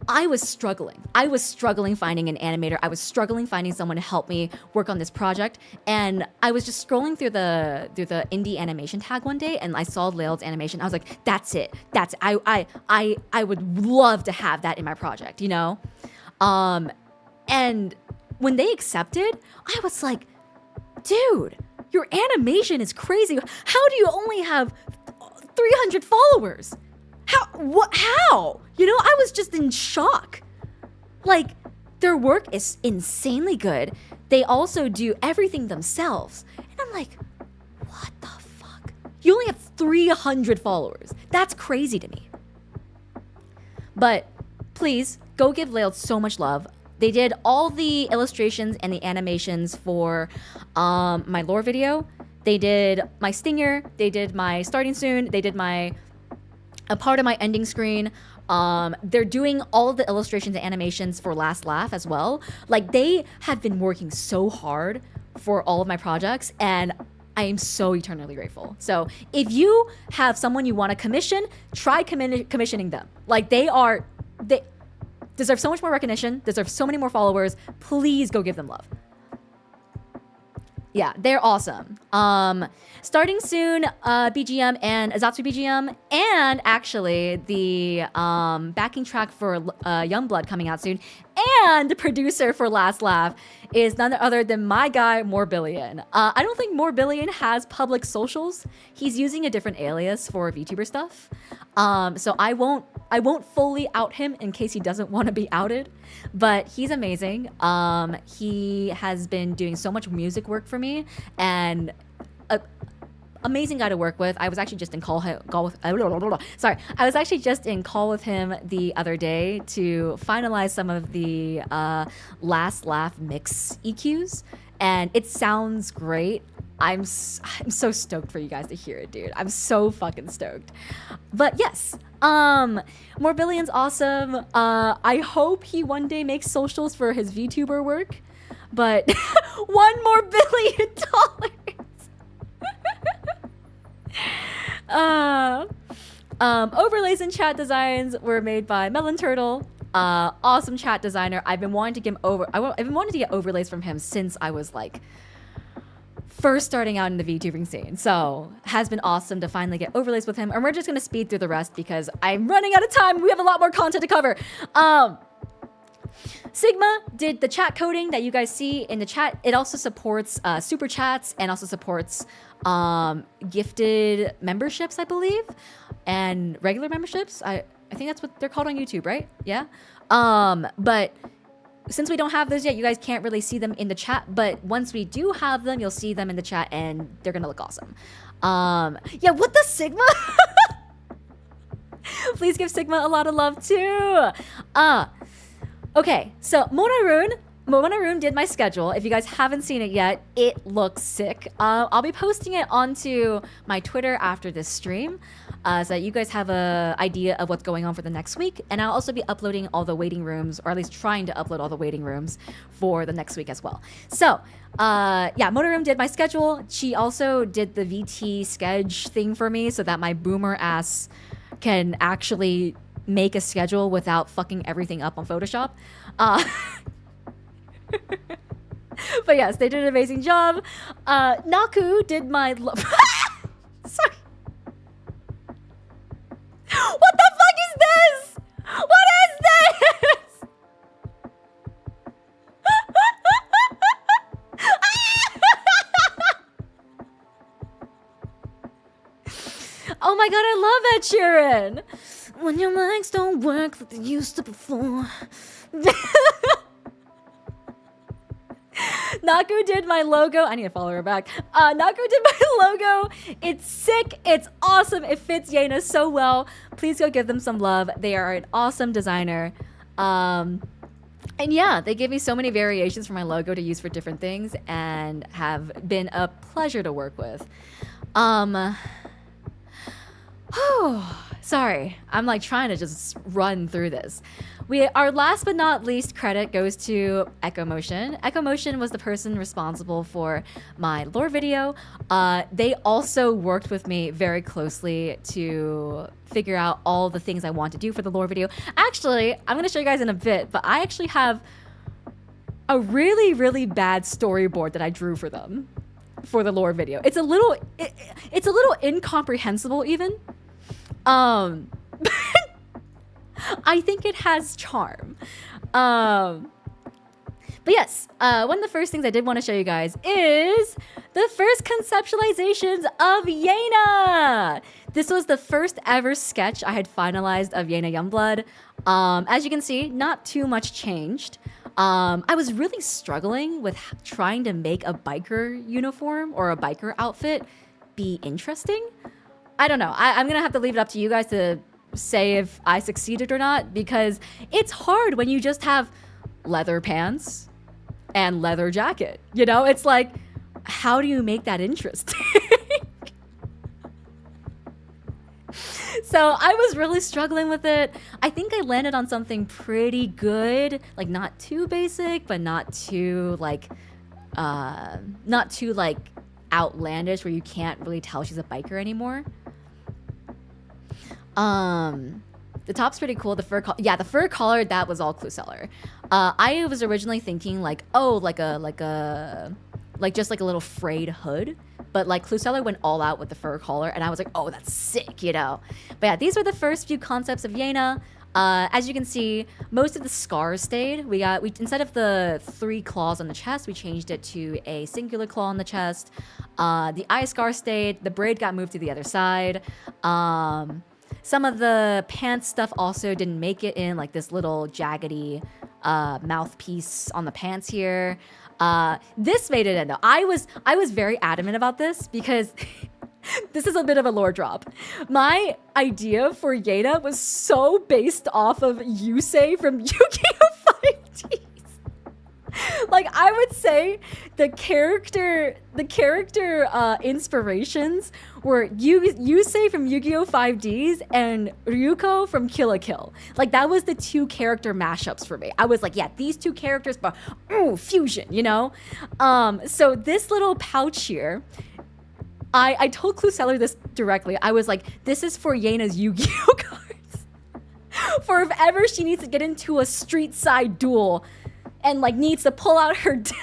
I was struggling. I was struggling finding an animator. I was struggling finding someone to help me work on this project. And I was just scrolling through the indie animation tag one day, and I saw Lail's animation. I was like, that's it. That's it. I would love to have that in my project, you know? And when they accepted, I was like, dude, your animation is crazy. How do you only have 300 followers? How? You know, I was just in shock. Like, their work is insanely good. They also do everything themselves. And I'm like, what the fuck? You only have 300 followers. That's crazy to me. But please, go give Lail so much love. They did all the illustrations and the animations for my lore video. They did my stinger. They did my starting soon. They did a part of my ending screen. They're doing all of the illustrations and animations for Last Laugh as well. Like, they have been working so hard for all of my projects, and I am so eternally grateful. So if you have someone you want to commission, try commissioning them. Like, they deserve so much more recognition, deserve so many more followers. Please go give them love. Yeah, they're awesome. Starting soon, BGM and Azatsu BGM, and actually the backing track for Youngblood coming out soon, and the producer for Last Laugh is none other than my guy Morbillion. I don't think Morbillion has public socials. He's using a different alias for VTuber stuff. So I won't fully out him in case he doesn't want to be outed, but he's amazing. He has been doing so much music work for me, and amazing guy to work with. I was actually just in call with him the other day to finalize some of the Last Laugh mix EQs, and it sounds great. I'm so stoked for you guys to hear it, dude. I'm so fucking stoked. But yes, Morbillion's awesome. I hope he one day makes socials for his VTuber work, but $1 more billion. Overlays and chat designs were made by Melon Turtle. Awesome chat designer. I've been wanting to get overlays from him since I was like first starting out in the VTubing scene. So has been awesome to finally get overlays with him. And we're just gonna speed through the rest because I'm running out of time. We have a lot more content to cover. Sigma did the chat coding that you guys see in the chat. It also supports super chats and also supports gifted memberships, I believe, and regular memberships. I think that's what they're called on YouTube, right? Yeah. But since we don't have those yet, you guys can't really see them in the chat. But once we do have them, you'll see them in the chat, and they're gonna look awesome. Yeah, what the Sigma? Please give Sigma a lot of love too. Okay, so Monaroon did my schedule. If you guys haven't seen it yet, it looks sick. I'll be posting it onto my Twitter after this stream, so that you guys have an idea of what's going on for the next week. And I'll also be uploading all the waiting rooms, or at least trying to upload all the waiting rooms for the next week as well. So, yeah, Monaroon did my schedule. She also did the VT sketch thing for me so that my boomer ass can actually make a schedule without fucking everything up on Photoshop. But yes, they did an amazing job. Naku did my sorry. What the fuck is this? What is this? Oh my god, I love Ed Sheeran. When your legs don't work like they used to before. Naku did my logo. I need to follow her back. Naku did my logo. It's sick. It's awesome. It fits Yena so well. Please go give them some love. They are an awesome designer. And yeah, they gave me so many variations for my logo to use for different things and have been a pleasure to work with. Sorry, I'm like trying to just run through this. Our last but not least credit goes to Echo Motion. Echo Motion was the person responsible for my lore video. They also worked with me very closely to figure out all the things I want to do for the lore video. Actually, I'm gonna show you guys in a bit, but I actually have a really, really bad storyboard that I drew for them for the lore video. It's a little incomprehensible even. I think it has charm. But yes, one of the first things I did want to show you guys is the first conceptualizations of Yena. This was the first ever sketch I had finalized of Yena Youngblood. As you can see, not too much changed. I was really struggling with trying to make a biker uniform or a biker outfit be interesting. I don't know. I'm gonna have to leave it up to you guys to say if I succeeded or not, because it's hard when you just have leather pants and leather jacket. You know, it's like, how do you make that interesting? So I was really struggling with it. I think I landed on something pretty good, like not too basic, but not too like outlandish where you can't really tell she's a biker anymore. The top's pretty cool. The fur collar, that was all clue seller. I was originally thinking like, oh, just like a little frayed hood, but like clue seller went all out with the fur collar, and I was like, oh, that's sick, you know. But yeah, these were the first few concepts of Yena. As you can see, most of the scars stayed. We instead of the 3 claws on the chest, we changed it to a singular claw on the chest. The eye scar stayed. The braid got moved to the other side. Some of the pants stuff also didn't make it in, like this little jaggedy mouthpiece on the pants here. This made it in though. I was very adamant about this because this is a bit of a lore drop. My idea for Yena was so based off of Yusei from Yu-Gi-Oh! 5Ds. Like, I would say the character inspirations were Yusei from Yu-Gi-Oh! 5Ds and Ryuko from Kill la Kill. Like, that was the 2 character mashups for me. I was like, yeah, these 2 characters, but ooh, fusion, you know? So this little pouch here, I told Clue Seller this directly. I was like, this is for Yena's Yu-Gi-Oh! Cards. For if ever she needs to get into a street side duel and like needs to pull out her deck.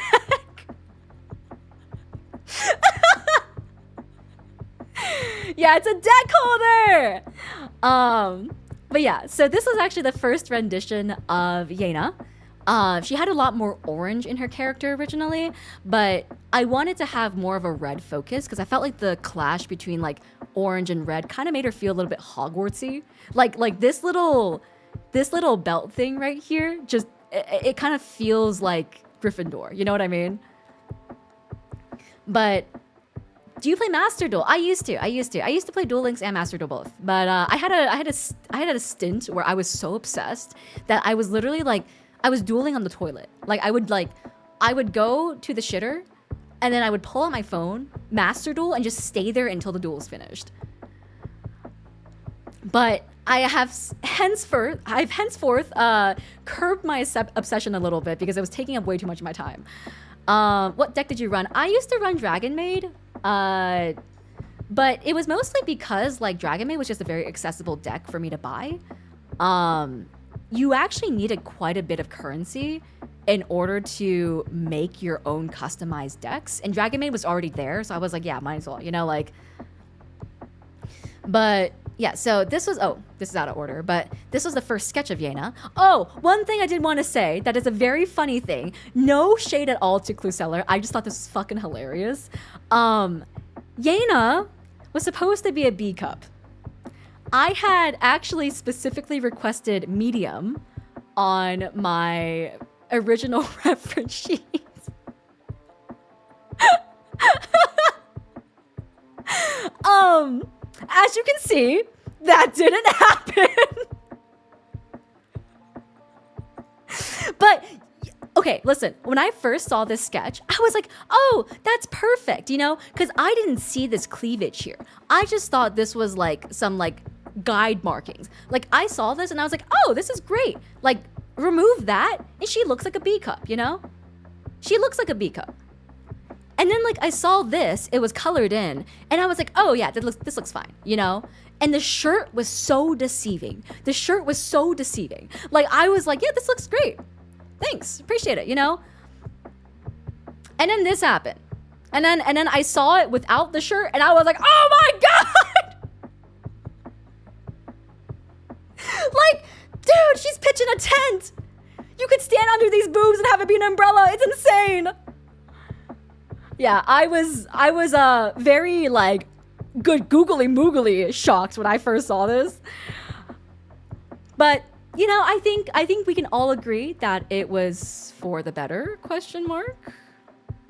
Yeah, it's a deck holder. But yeah, so this was actually the first rendition of Yena. She had a lot more orange in her character originally, but I wanted to have more of a red focus because I felt like the clash between like orange and red kind of made her feel a little bit Hogwartsy. Like this little belt thing right here, just it kind of feels like Gryffindor. You know what I mean? But do you play Master Duel? I used to play Duel Links and Master Duel both. But I had a stint where I was so obsessed that I was literally like, I was dueling on the toilet. Like I would go to the shitter and then I would pull out my phone, Master Duel, and just stay there until the duel's finished. But I've henceforth curbed my obsession a little bit because it was taking up way too much of my time. What deck did you run? I used to run Dragon Maid, but it was mostly because like Dragon Maid was just a very accessible deck for me to buy. You actually needed quite a bit of currency in order to make your own customized decks, and Dragon Maid was already there, so I was like, yeah, might as well, you know, like. But yeah, so this is out of order, but this was the first sketch of Yena. Oh, one thing I did want to say that is a very funny thing. No shade at all to Clue Seller. I just thought this was fucking hilarious. Yena was supposed to be a B cup. I had actually specifically requested medium on my original reference sheet. As you can see, that didn't happen. But okay, listen, when I first saw this sketch, I was like, oh, that's perfect, you know? Because I didn't see this cleavage here. I just thought this was like some like guide markings. Like I saw this and I was like, oh, this is great. Like remove that and she looks like a B cup, you know? She looks like a B cup. And then like I saw this, it was colored in and I was like, oh yeah, this looks fine, you know? And the shirt was so deceiving. The shirt was so deceiving. Like I was like, yeah, this looks great. Thanks, appreciate it, you know? And then this happened. And then I saw it without the shirt and I was like, oh my God! Like, dude, she's pitching a tent. You could stand under these boobs and have it be an umbrella. It's insane. Yeah, I was very like good googly moogly shocked when I first saw this. But you know, I think we can all agree that it was for the better, question mark.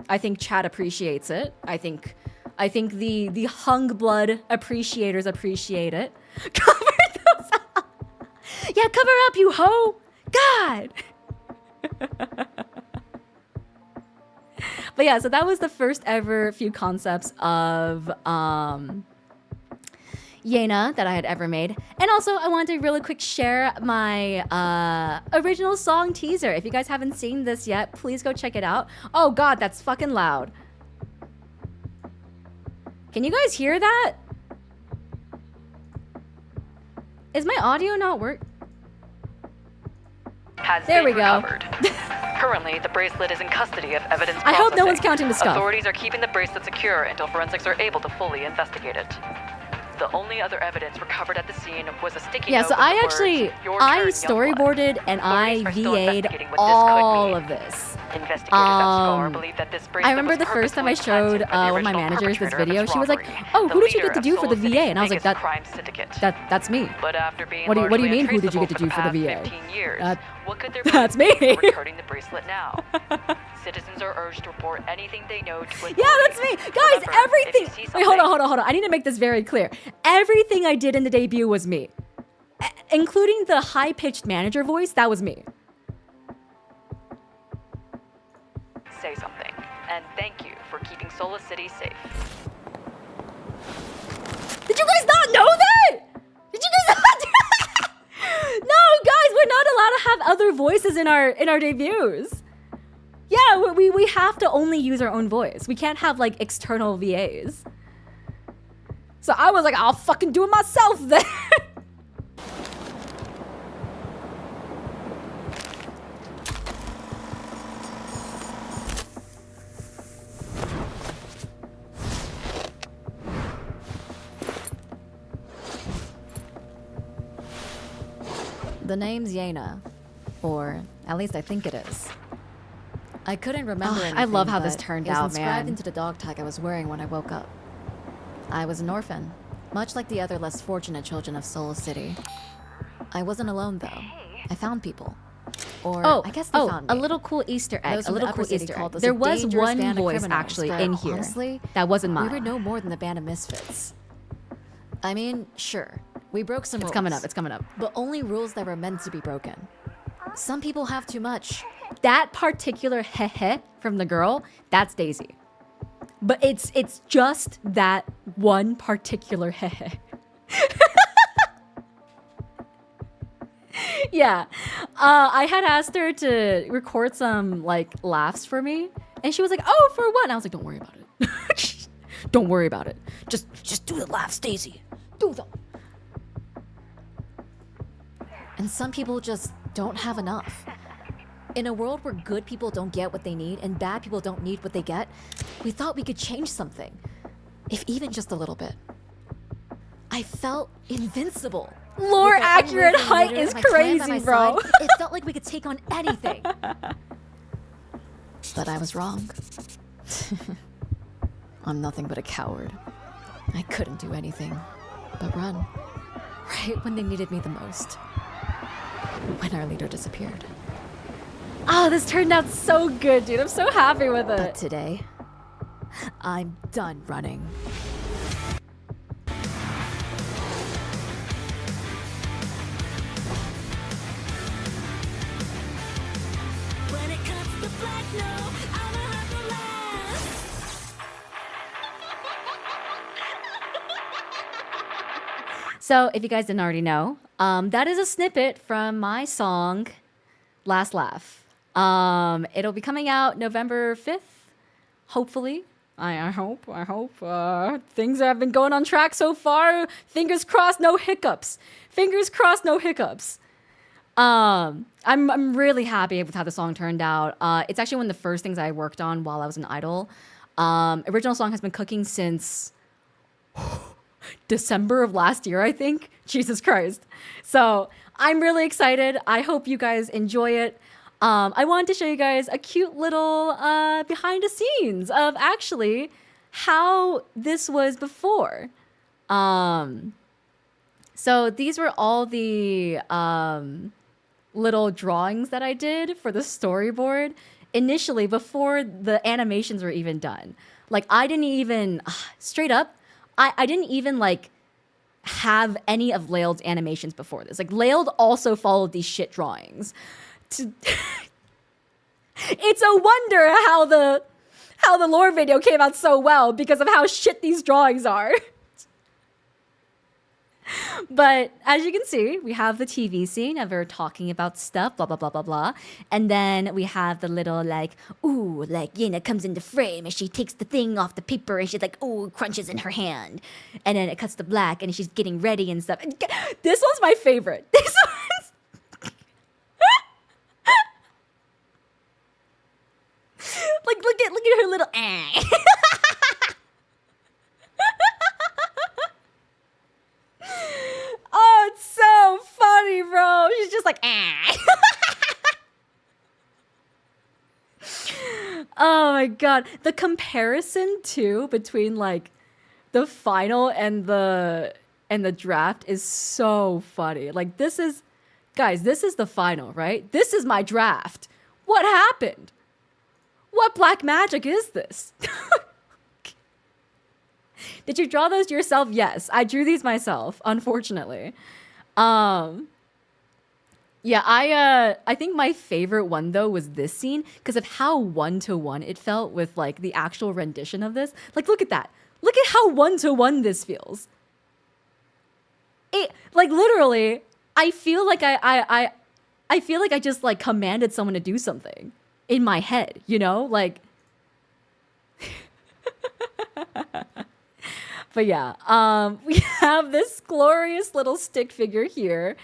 I think chat appreciates it. I think the hung blood appreciators appreciate it. Cover those up. Yeah, cover up, you hoe. God. But yeah, so that was the first ever few concepts of Yena that I had ever made. And also I wanted to really quick share my original song teaser. If you guys haven't seen this yet, please go check it out. Oh God, that's fucking loud. Can you guys hear that? Is my audio not work? There we go.
Currently, the bracelet is in custody of evidence
I
processing.
hope no one's counting the stuff.
Authorities are keeping the bracelet secure until forensics are able to fully investigate it. The only other evidence recovered at the scene was a sticky note.
Yeah, so I actually, I storyboarded and I VA'd all of this.
Investigators at SCAR believe that this bracelet
I remember the first time I showed one of my managers this video, she was like, "Oh, who did you get to do for the VA?" And I was like, "That's me."
But after being
what do you mean? Who did you get to do for the VA?
15 years, what could there
that's
be
me.
regarding the bracelet now? Citizens are urged to report anything they know to authorities.
Yeah, that's me. Guys, everything. Wait, hold on. I need to make this very clear. Everything I did in the debut was me. Including the high-pitched manager voice, that was me.
Say something. And thank you for keeping Sola City safe.
Did you guys not know that? Did you guys not do that? No, guys, we're not allowed to have other voices in our debuts. Yeah, we have to only use our own voice. We can't have like external VAs. So I was like, I'll fucking do it myself then. The name's Yena, or at least I think it is. I couldn't remember anything,
I love how this
but
turned
it was
out,
inscribed
man.
into the dog tag I was wearing when I woke up. I was an orphan, much like the other less fortunate children of Soul City. I wasn't alone though. I found people. Or I guess they found me.
A little cool Easter egg.
Those
A
from the
little
upper
cool
city
Easter
called
egg.
us
There
a
was
dangerous
one
band of
voice
criminals,
actually
but
in here
honestly,
that wasn't mine.
we were no more than the band of misfits. I mean, sure, we broke some rules. It's coming up. But only rules that were meant to be broken. Some people have too much. That particular heh from the girl, that's Daisy. But it's just that one particular heh. Yeah. I had asked her to record some like laughs for me, and she was like, "Oh, for what?" And I was like, "Don't worry about it. Don't worry about it. Just do the laughs, Daisy. Do them." And some people just don't have enough. In a world where good people don't get what they need and bad people don't need what they get, we thought we could change something, if even just a little bit. I felt invincible. Lore accurate height is crazy, bro. It felt like we could take on anything. But I was wrong. I'm nothing but a coward. I couldn't do anything but run. right when they needed me the most. When our leader disappeared. Oh, this turned out so good, dude. I'm so happy with it. But today, I'm done running.
When it comes to black, no, I'm a hard last.
So, if you guys didn't already know, that is a snippet from my song, Last Laugh. It'll be coming out November 5th, hopefully. I hope. Things have been going on track so far. Fingers crossed, no hiccups. Fingers crossed, no hiccups. I'm really happy with how the song turned out. It's actually one of the first things I worked on while I was an idol. Original song has been cooking since December of last year, I think. Jesus Christ. So I'm really excited. I hope you guys enjoy it. I wanted to show you guys a cute little behind the scenes of actually how this was before. So these were all the little drawings that I did for the storyboard initially before the animations were even done. Like I didn't even, straight up, I didn't even like have any of Laeld's animations before this. Like Laeld also followed these shit drawings. It's a wonder how the lore video came out so well because of how shit these drawings are. But as you can see, we have the TV scene of her talking about stuff, blah, blah, blah, blah, blah. And then we have the little like, ooh, like Yena comes into frame and she takes the thing off the paper and she's like, ooh, crunches in her hand. And then it cuts to black and she's getting ready and stuff. And this one's my favorite. This one's... like, look at her little... Oh, it's so funny, bro. She's just like, Oh my god. The comparison too between like the final and the draft is so funny. Like this is, guys, this is the final, right? This is my draft. What happened? What black magic is this? Did you draw those yourself? Yes, I drew these myself, unfortunately. Yeah, I think my favorite one though was this scene because of how one-to-one it felt with like the actual rendition of this. Like, look at that. Look at how one-to-one this feels. It like literally, I feel like I feel like I just like commanded someone to do something in my head, you know, like. But yeah, we have this glorious little stick figure here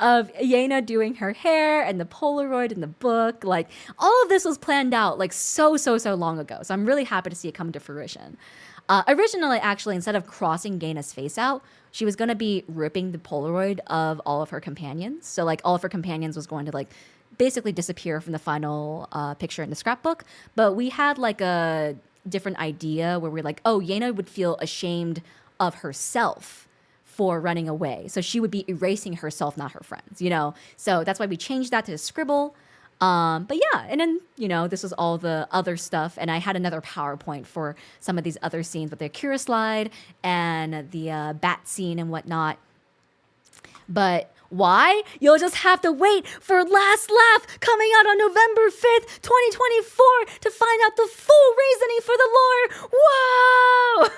of Yena doing her hair and the Polaroid in the book. Like all of this was planned out like so long ago. So I'm really happy to see it come to fruition. Originally, actually, instead of crossing Yena's face out, she was going to be ripping the Polaroid of all of her companions. So like all of her companions was going to like basically disappear from the final picture in the scrapbook. But we had like a different idea where we're like, oh, Yena would feel ashamed of herself for running away. So she would be erasing herself, not her friends, you know? So that's why we changed that to a scribble. But yeah, and then, you know, this was all the other stuff. And I had another PowerPoint for some of these other scenes with the Akira slide and the bat scene and whatnot. But why? You'll just have to wait for Last Laugh coming out on November 5th, 2024 to find out the full reasoning for the lore. Whoa!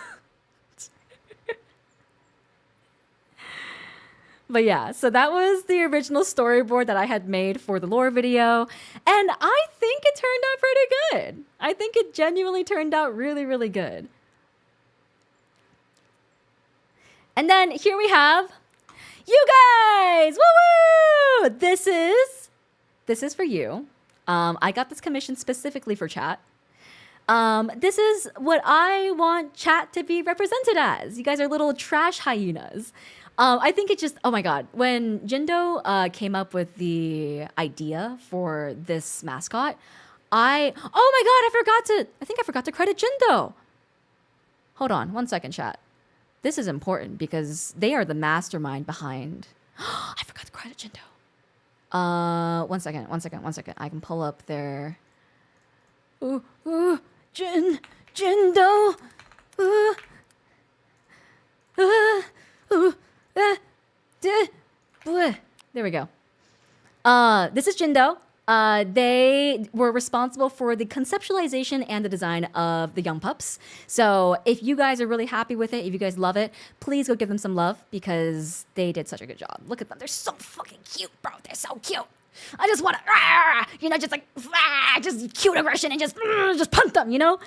But yeah, so that was the original storyboard that I had made for the lore video. And I think it turned out pretty good. I think it genuinely turned out really, really good. And then here we have you guys! Woo woo! This is for you. I got this commission specifically for chat. This is what I want chat to be represented as. You guys are little trash hyenas. I think it just, oh my god, when Jindo came up with the idea for this mascot, oh my god, I think I forgot to credit Jindo. Hold on, 1 second, chat. this is important because they are the mastermind behind. I forgot to credit Jindo. One second. I can pull up their. Jindo. There we go. This is Jindo. They were responsible for the conceptualization and the design of the Youngpups. So if you guys are really happy with it, if you guys love it, please go give them some love because they did such a good job. Look at them. They're so fucking cute, bro. They're so cute. I just want to, just like, just cute aggression and just punch them, you know?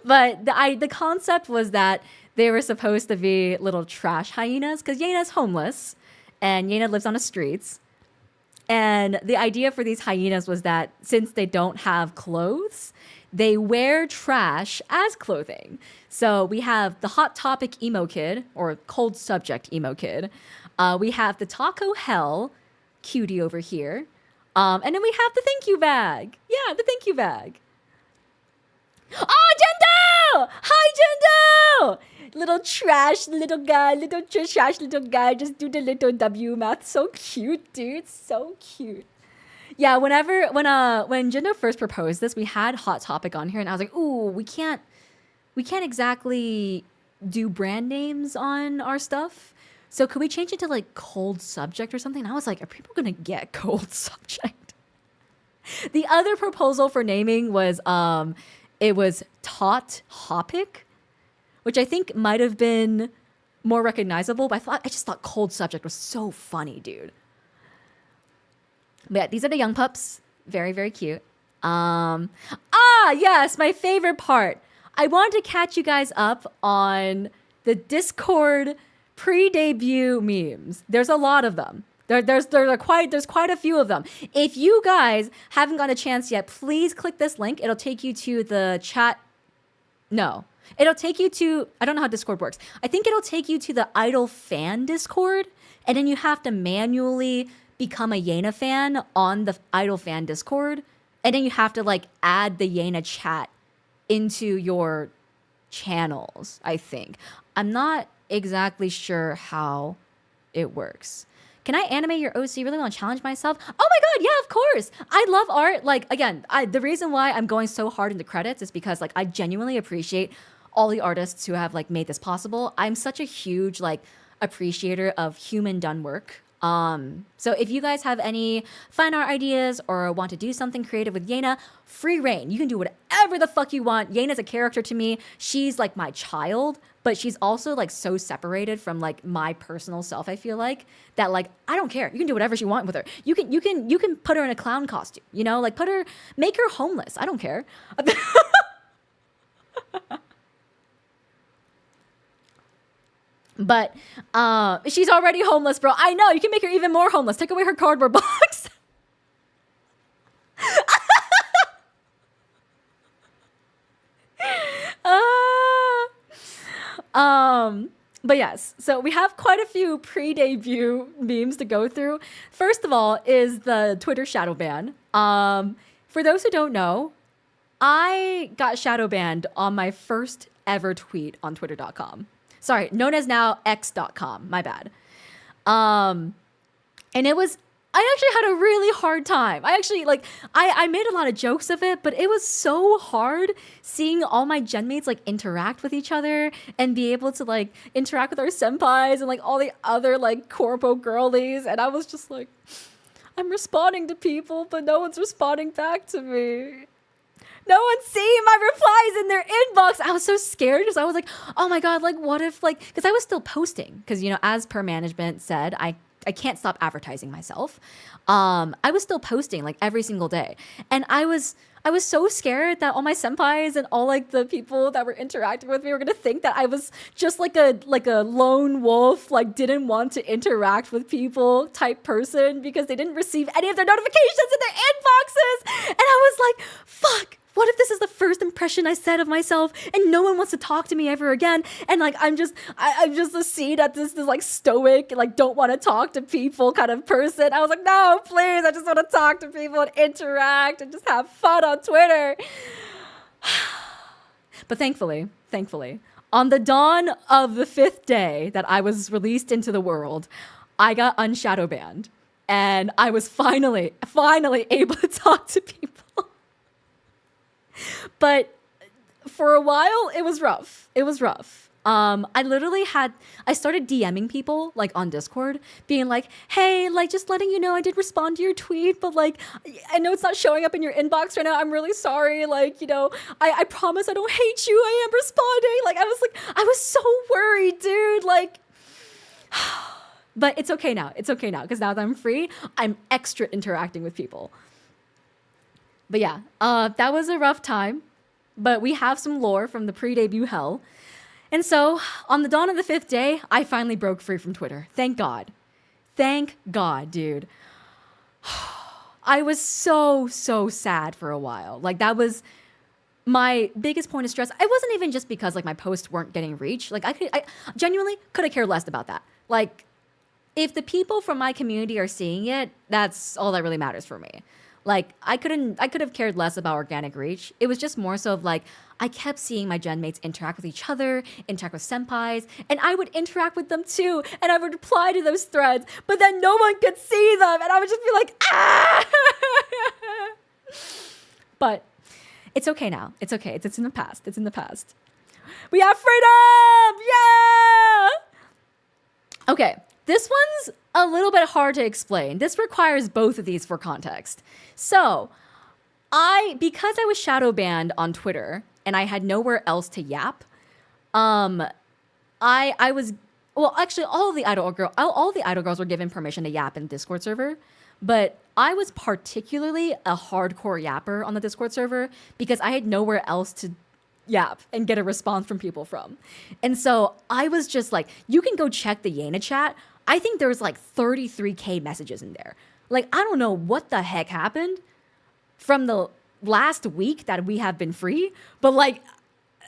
But the concept was that they were supposed to be little trash hyenas because Yena's homeless and Yena lives on the streets. And the idea for these hyenas was that since they don't have clothes, they wear trash as clothing. So we have the Hot Topic emo kid, or cold subject emo kid. We have the Taco Hell cutie over here. And then we have the thank you bag. Yeah, the thank you bag. Oh, Jindo! Hi, Jindo! Little trash little guy, just do the little W mouth. So cute, dude. So cute. Yeah, when Jindo first proposed this, we had Hot Topic on here, and I was like, ooh, we can't exactly do brand names on our stuff. So could we change it to like cold subject or something? And I was like, are people gonna get cold subject? The other proposal for naming was it was Tot Hopic, which I think might have been more recognizable, but I just thought cold subject was so funny, dude. But yeah, these are the Youngpups. Very, very cute. Yes, my favorite part. I wanted to catch you guys up on the Discord pre-debut memes. There's a lot of them. There's quite a few of them. If you guys haven't got a chance yet, please click this link. It'll take you to the chat. No. It'll take you to, I don't know how Discord works. I think it'll take you to the Idol fan Discord, and then you have to manually become a Yena fan on the Idol fan Discord, and then you have to like add the Yena chat into your channels, I think. I'm not exactly sure how it works. Can I animate your OC? Really want to challenge myself? Oh my god, yeah, of course. I love art. Like, again, the reason why I'm going so hard into credits is because like I genuinely appreciate all the artists who have like made this possible. I'm such a huge like appreciator of human done work. So if you guys have any fine art ideas or want to do something creative with Yena, free reign. You can do whatever the fuck you want. Yena's a character to me. She's like my child, but she's also like so separated from like my personal self, I feel like, that like I don't care. You can do whatever you want with her. You can put her in a clown costume, you know, like make her homeless. I don't care. But she's already homeless, bro. I know. You can make her even more homeless. Take away her cardboard box. But yes, so we have quite a few pre-debut memes to go through. First of all is the Twitter shadow ban. For those who don't know, I got shadow banned on my first ever tweet on twitter.com. Sorry, known as now x.com, my bad. And I actually had a really hard time. I made a lot of jokes of it, but it was so hard seeing all my genmates like interact with each other and be able to like interact with our senpais and like all the other like corpo girlies. And I was just like, I'm responding to people, but no one's responding back to me. No one's seeing my replies in their inbox. I was so scared because I was like, oh my God, like what if like, because I was still posting because, you know, as per management said, I can't stop advertising myself. I was still posting like every single day. And I was so scared that all my senpais and all like the people that were interacting with me were gonna think that I was just like a lone wolf, like didn't want to interact with people type person because they didn't receive any of their notifications in their inboxes. And I was like, fuck. What if this is the first impression I said of myself and no one wants to talk to me ever again? And like, I'm just seen at this like stoic, like don't want to talk to people kind of person. I was like, no, please. I just want to talk to people and interact and just have fun on Twitter. But thankfully, on the dawn of the 5th day that I was released into the world, I got unshadow banned. And I was finally able to talk to people. But for a while, it was rough. I started DMing people like on Discord, being like, hey, like just letting you know I did respond to your tweet, but like I know it's not showing up in your inbox right now. I'm really sorry. Like, you know, I promise I don't hate you. I am responding. Like I was so worried, dude. Like but it's okay now. Because now that I'm free, I'm extra interacting with people. But yeah, that was a rough time. But we have some lore from the pre-debut hell. And so, on the dawn of the 5th day, I finally broke free from Twitter. Thank God. Thank God, dude. I was so sad for a while. Like, that was my biggest point of stress. It wasn't even just because, like, my posts weren't getting reach. Like, I genuinely could have cared less about that. Like, if the people from my community are seeing it, that's all that really matters for me. Like, I could have cared less about organic reach. It was just more so of like, I kept seeing my genmates interact with each other, interact with senpais, and I would interact with them too, and I would reply to those threads, but then no one could see them, and I would just be like, ah! But it's okay now. It's okay. It's in the past. We have freedom! Yeah! Okay, this one's a little bit hard to explain. This requires both of these for context. So, because I was shadow banned on Twitter and I had nowhere else to yap, I was, well, actually all the idol girls were given permission to yap in the Discord server, but I was particularly a hardcore yapper on the Discord server because I had nowhere else to yap and get a response from people from. And so I was just like, you can go check the Yena chat. I think there was like 33K messages in there. Like, I don't know what the heck happened from the last week that we have been free, but like,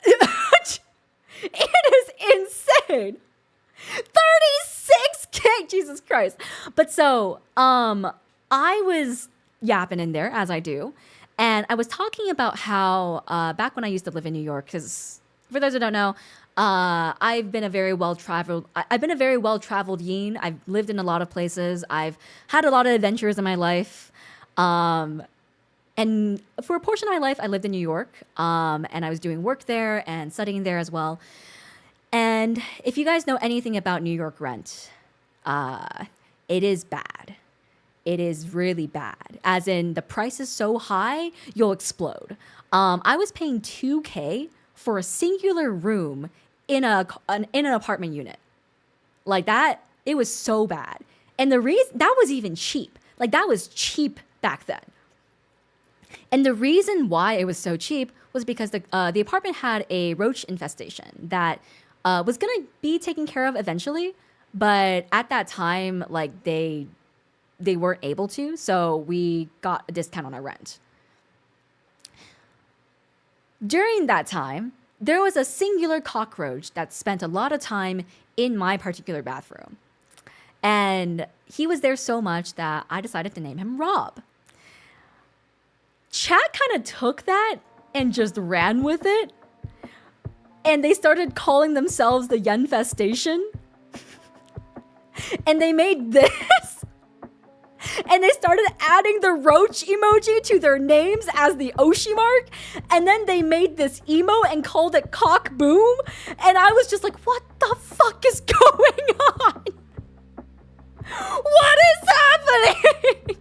it is insane. 36K, Jesus Christ. But so, I was yapping in there, as I do, and I was talking about how, back when I used to live in New York, because for those who don't know, I've been a very well-traveled Yeen. I've lived in a lot of places. I've had a lot of adventures in my life. And for a portion of my life, I lived in New York. And I was doing work there and studying there as well. And if you guys know anything about New York rent, it is bad. It is really bad. As in, the price is so high, you'll explode. I was paying $2K for a singular room in an apartment unit. Like that, it was so bad. And the reason, that was even cheap. Like that was cheap back then. And the reason why it was so cheap was because the apartment had a roach infestation that was gonna be taken care of eventually, but at that time, like they weren't able to, so we got a discount on our rent. During that time, there was a singular cockroach that spent a lot of time in my particular bathroom. And he was there so much that I decided to name him Rob. Chat kind of took that and just ran with it. And they started calling themselves the Yunfestation. And they made this. And they started adding the roach emoji to their names as the Oshi Mark. And then they made this emo and called it Cock Boom. And I was just like, what the fuck is going on? What is happening?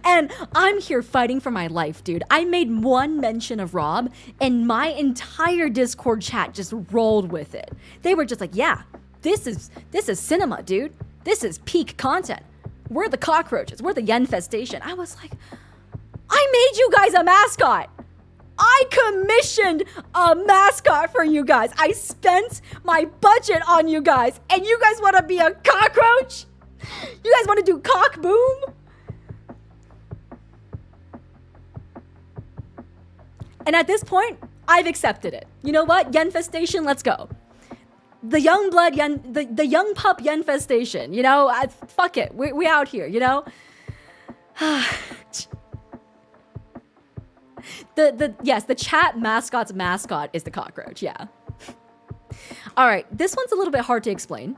And I'm here fighting for my life, dude. I made one mention of Rob and my entire Discord chat just rolled with it. They were just like, yeah, this is cinema, dude. This is peak content. We're the cockroaches. We're the Yunfestation. I was like, I made you guys a mascot. I commissioned a mascot for you guys. I spent my budget on you guys. And you guys want to be a cockroach? You guys want to do cock boom? And at this point, I've accepted it. You know what? Yunfestation, let's go. The Youngblood, the young pup Yunfestation, you know, fuck it, we out here, you know. The chat mascot's mascot is the cockroach. Yeah. All right, this one's a little bit hard to explain.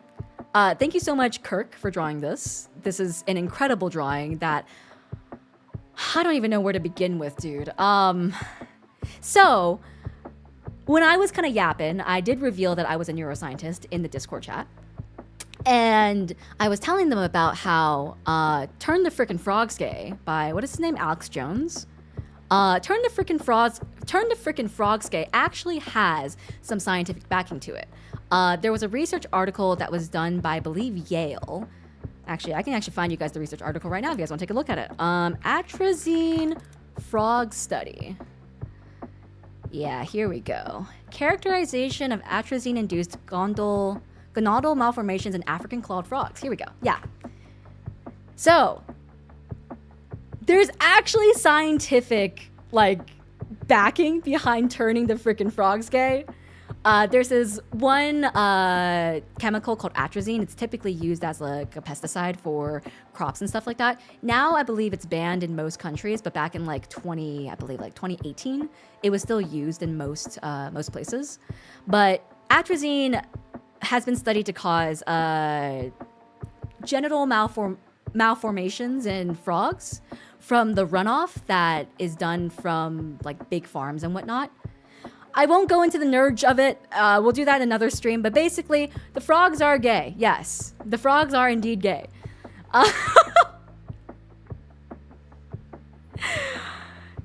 Thank you so much, Kirk, for drawing this. This is an incredible drawing that I don't even know where to begin with, dude. So when I was kind of yapping, I did reveal that I was a neuroscientist in the Discord chat. And I was telling them about how Turn the Frickin' Frogs Gay by, what is his name? Alex Jones. Turn the Frickin' Frogs Gay actually has some scientific backing to it. There was a research article that was done by, I believe, Yale. Actually, I can actually find you guys the research article right now if you guys want to take a look at it. Atrazine frog study. Yeah, here we go. Characterization of atrazine-induced gonadal malformations in African clawed frogs. Here we go. Yeah. So, there's actually scientific, like, backing behind turning the freaking frogs gay. There's this one chemical called atrazine. It's typically used as like a pesticide for crops and stuff like that. Now I believe it's banned in most countries, but back in like 2018, it was still used in most places. But atrazine has been studied to cause genital malformations in frogs from the runoff that is done from like big farms and whatnot. I won't go into the nerge of it. We'll do that in another stream. But basically, the frogs are gay. Yes, the frogs are indeed gay.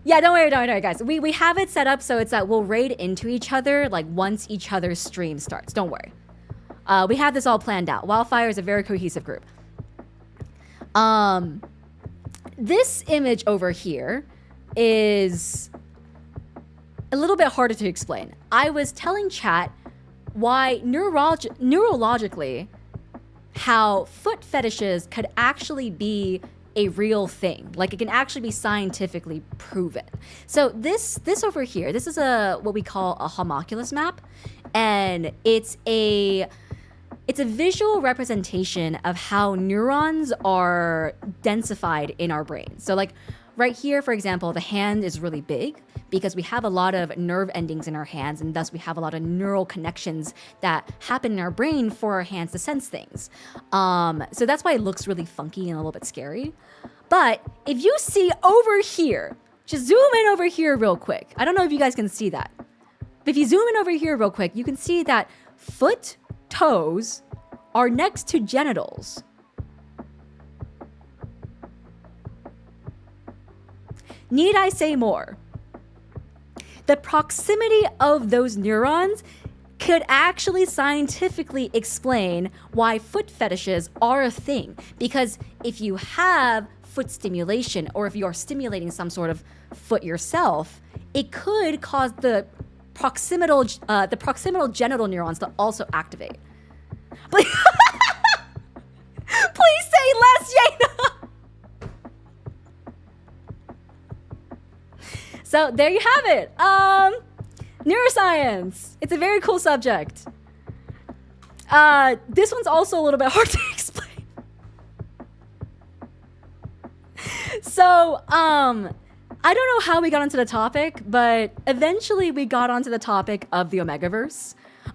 Yeah, don't worry, guys. We have it set up so it's that we'll raid into each other like once each other's stream starts. Don't worry. We have this all planned out. WILDFYRE is a very cohesive group. This image over here is a little bit harder to explain. I was telling chat why neurologically how foot fetishes could actually be a real thing. Like it can actually be scientifically proven. So this over here, this is what we call a homunculus map, and it's a visual representation of how neurons are densified in our brain. So like right here, for example, the hand is really big because we have a lot of nerve endings in our hands, and thus we have a lot of neural connections that happen in our brain for our hands to sense things. So that's why it looks really funky and a little bit scary. But if you see over here, just zoom in over here real quick. I don't know if you guys can see that. But if you zoom in over here real quick, you can see that foot, toes are next to genitals. Need I say more? The proximity of those neurons could actually scientifically explain why foot fetishes are a thing. Because if you have foot stimulation, or if you're stimulating some sort of foot yourself, it could cause the proximal genital neurons to also activate. Please say less, Yena! So there you have it. Neuroscience. It's a very cool subject. This one's also a little bit hard to explain. So, I don't know how we got onto the topic, but eventually we got onto the topic of the Omegaverse.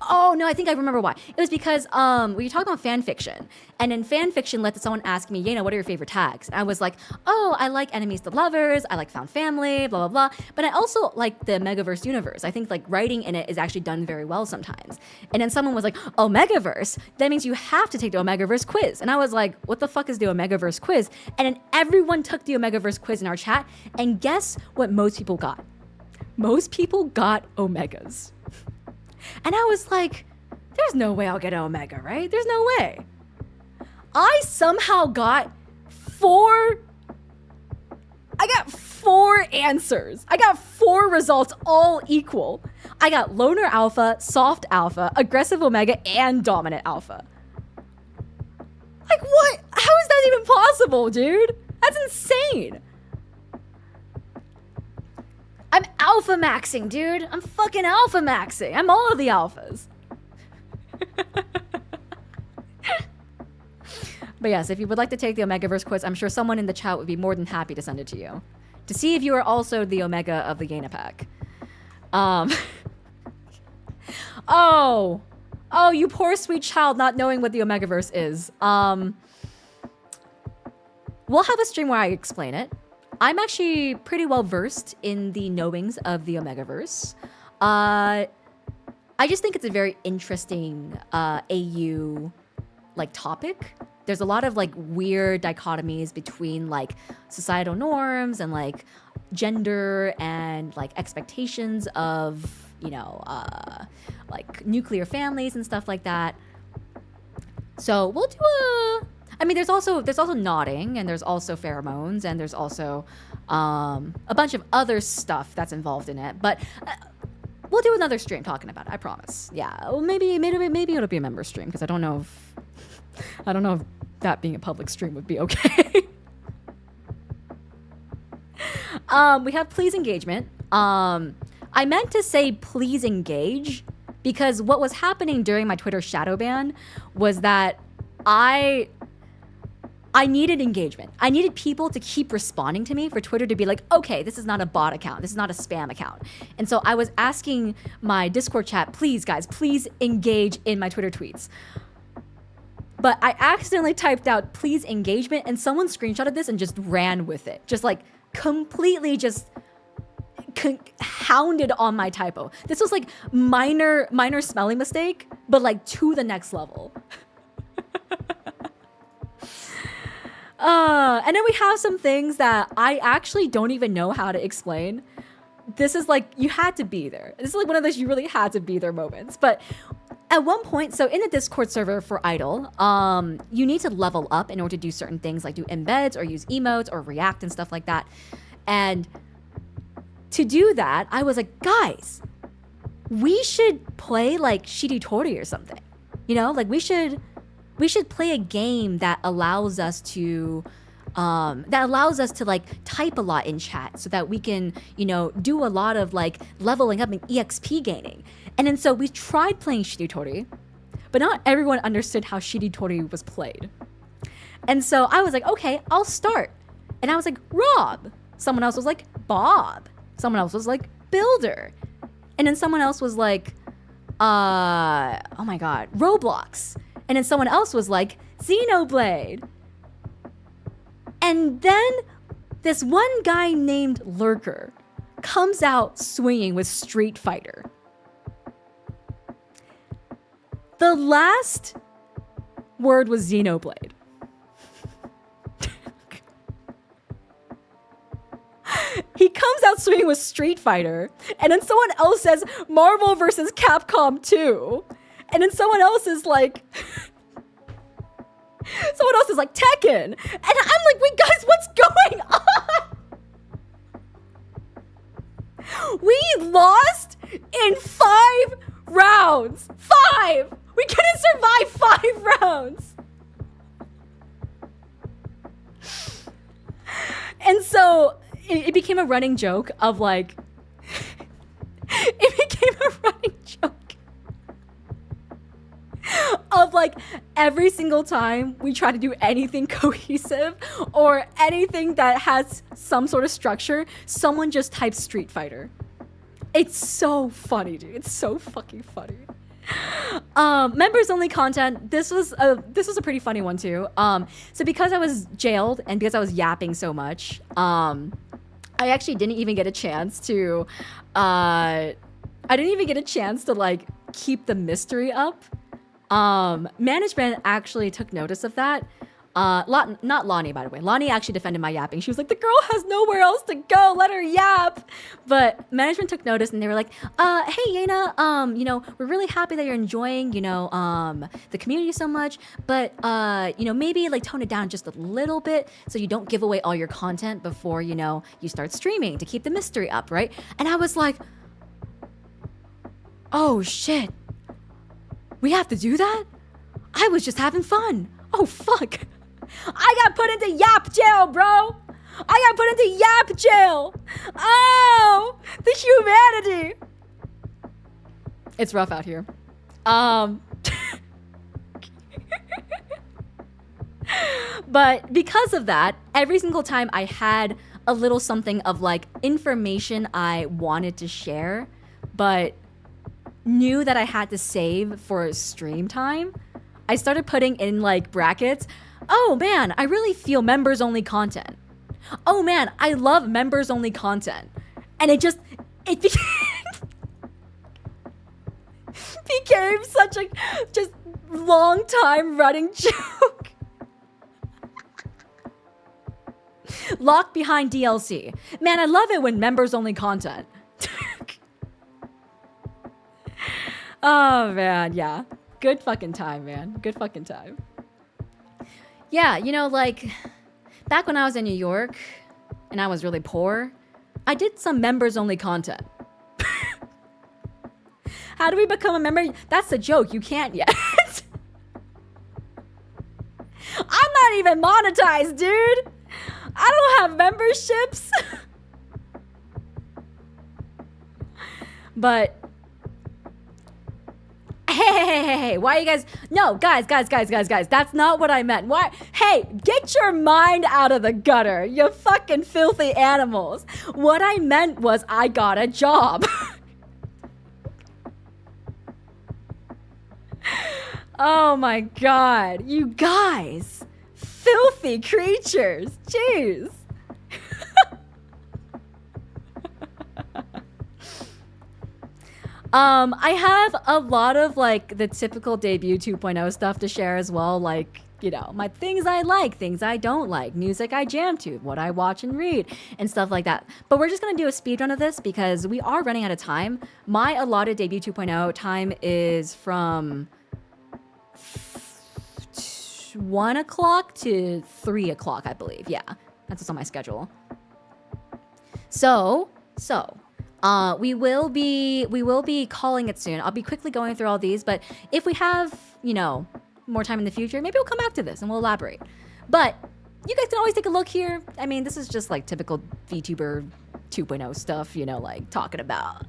Oh, no, I think I remember why. It was because we were talking about fan fiction. And in fan fiction led to someone ask me, Yena, what are your favorite tags? And I was like, oh, I like enemies to lovers. I like found family, blah, blah, blah. But I also like the Megaverse universe. I think like writing in it is actually done very well sometimes. And then someone was like, Omegaverse? That means you have to take the Omegaverse quiz. And I was like, what the fuck is the Omegaverse quiz? And then everyone took the Omegaverse quiz in our chat. And guess what most people got? Most people got Omegas. And I was like, there's no way I'll get an Omega, right? There's no way. I somehow got four answers. I got 4 results all equal. I got loner alpha, soft alpha, aggressive omega, and dominant alpha. Like what? How is that even possible, dude? That's insane. I'm alpha maxing, dude. I'm fucking alpha maxing. I'm all of the alphas. But yes, if you would like to take the Omegaverse quiz, I'm sure someone in the chat would be more than happy to send it to you. to see if you are also the Omega of the Yena pack. Oh, you poor sweet child, not knowing what the Omegaverse is. We'll have a stream where I explain it. I'm actually pretty well versed in the knowings of the Omegaverse. I just think it's a very interesting AU like topic. There's a lot of like weird dichotomies between like societal norms and like gender and like expectations of, you know, like nuclear families and stuff like that. So we'll do I mean, there's also nodding, and there's also pheromones, and there's also a bunch of other stuff that's involved in it. But we'll do another stream talking about it. I promise. Yeah, well, maybe it'll be a member stream because I don't know if that being a public stream would be okay. We have please engagement. I meant to say please engage because what was happening during my Twitter shadow ban was that I needed engagement. I needed people to keep responding to me for Twitter to be like, okay, this is not a bot account. This is not a spam account. And so I was asking my Discord chat, please guys, please engage in my Twitter tweets. But I accidentally typed out please engagement and someone screenshotted this and just ran with it. Just like completely just hounded on my typo. This was like minor spelling mistake, but like to the next level. And then we have some things that I actually don't even know how to explain. This is like, you had to be there. This is like one of those you really had to be there moments. But at one point, so in the Discord server for Idol, you need to level up in order to do certain things like do embeds or use emotes or react and stuff like that. And to do that, I was like, guys, we should play like Shiritori or something. You know, like we should play a game that allows us to like type a lot in chat so that we can, you know, do a lot of like leveling up and EXP gaining. And then so we tried playing Shiritori, but not everyone understood how Shiritori was played. And so I was like, okay, I'll start. And I was like, Rob. Someone else was like, Bob. Someone else was like, Builder. And then someone else was like, oh my God, Roblox. And then someone else was like, Xenoblade. And then this one guy named Lurker comes out swinging with Street Fighter. The last word was Xenoblade. He comes out swinging with Street Fighter, and then someone else says Marvel versus Capcom 2. And then someone else is like Tekken. And I'm like, wait guys, what's going on? We lost in 5 rounds. 5! We couldn't survive 5 rounds. And so it became a running joke of like, of like every single time we try to do anything cohesive or anything that has some sort of structure, someone just types Street Fighter. It's so funny, dude. It's so fucking funny. Members only content. This was a pretty funny one too. So because I was jailed and because I was yapping so much, I actually didn't even get a chance to like keep the mystery up. Management actually took notice of that. Not Lonnie, by the way. Lonnie actually defended my yapping. She was like, the girl has nowhere else to go. Let her yap. But management took notice and they were like, hey, Yena, you know, we're really happy that you're enjoying, you know, the community so much. But, you know, maybe like tone it down just a little bit so you don't give away all your content before, you know, you start streaming to keep the mystery up, right? And I was like, oh, shit. We have to do that? I was just having fun. Oh, fuck. I got put into YAP jail, bro. I got put into YAP jail. Oh, the humanity. It's rough out here. But because of that, every single time I had a little something of like information I wanted to share, but knew that I had to save for stream time, I started putting in like brackets. Oh man, I really feel members only content. Oh man, I love members only content. And it became, became such a just long time running joke. Locked behind DLC. Man, I love it when members only content. Oh man, yeah. Good fucking time, man. Good fucking time. Yeah, you know, like, back when I was in New York and I was really poor, I did some members only content. How do we become a member? That's the joke. You can't yet. I'm not even monetized, dude. I don't have memberships. But hey, why you guys? No, guys, that's not what I meant. Why? Hey, get your mind out of the gutter, you fucking filthy animals. What I meant was I got a job. Oh my god, you guys. Filthy creatures. Jeez. I have a lot of like the typical debut 2.0 stuff to share as well, like, you know, my things I like, things I don't like, music I jam to, what I watch and read, and stuff like that. But we're just gonna do a speed run of this because we are running out of time. My allotted debut 2.0 time is from 1 o'clock to 3 o'clock, I believe. Yeah, that's what's on my schedule. So we will be calling it soon. I'll be quickly going through all these, but if we have, you know, more time in the future, maybe we'll come back to this and we'll elaborate. But you guys can always take a look here. I mean, this is just like typical VTuber 2.0 stuff, you know, like talking about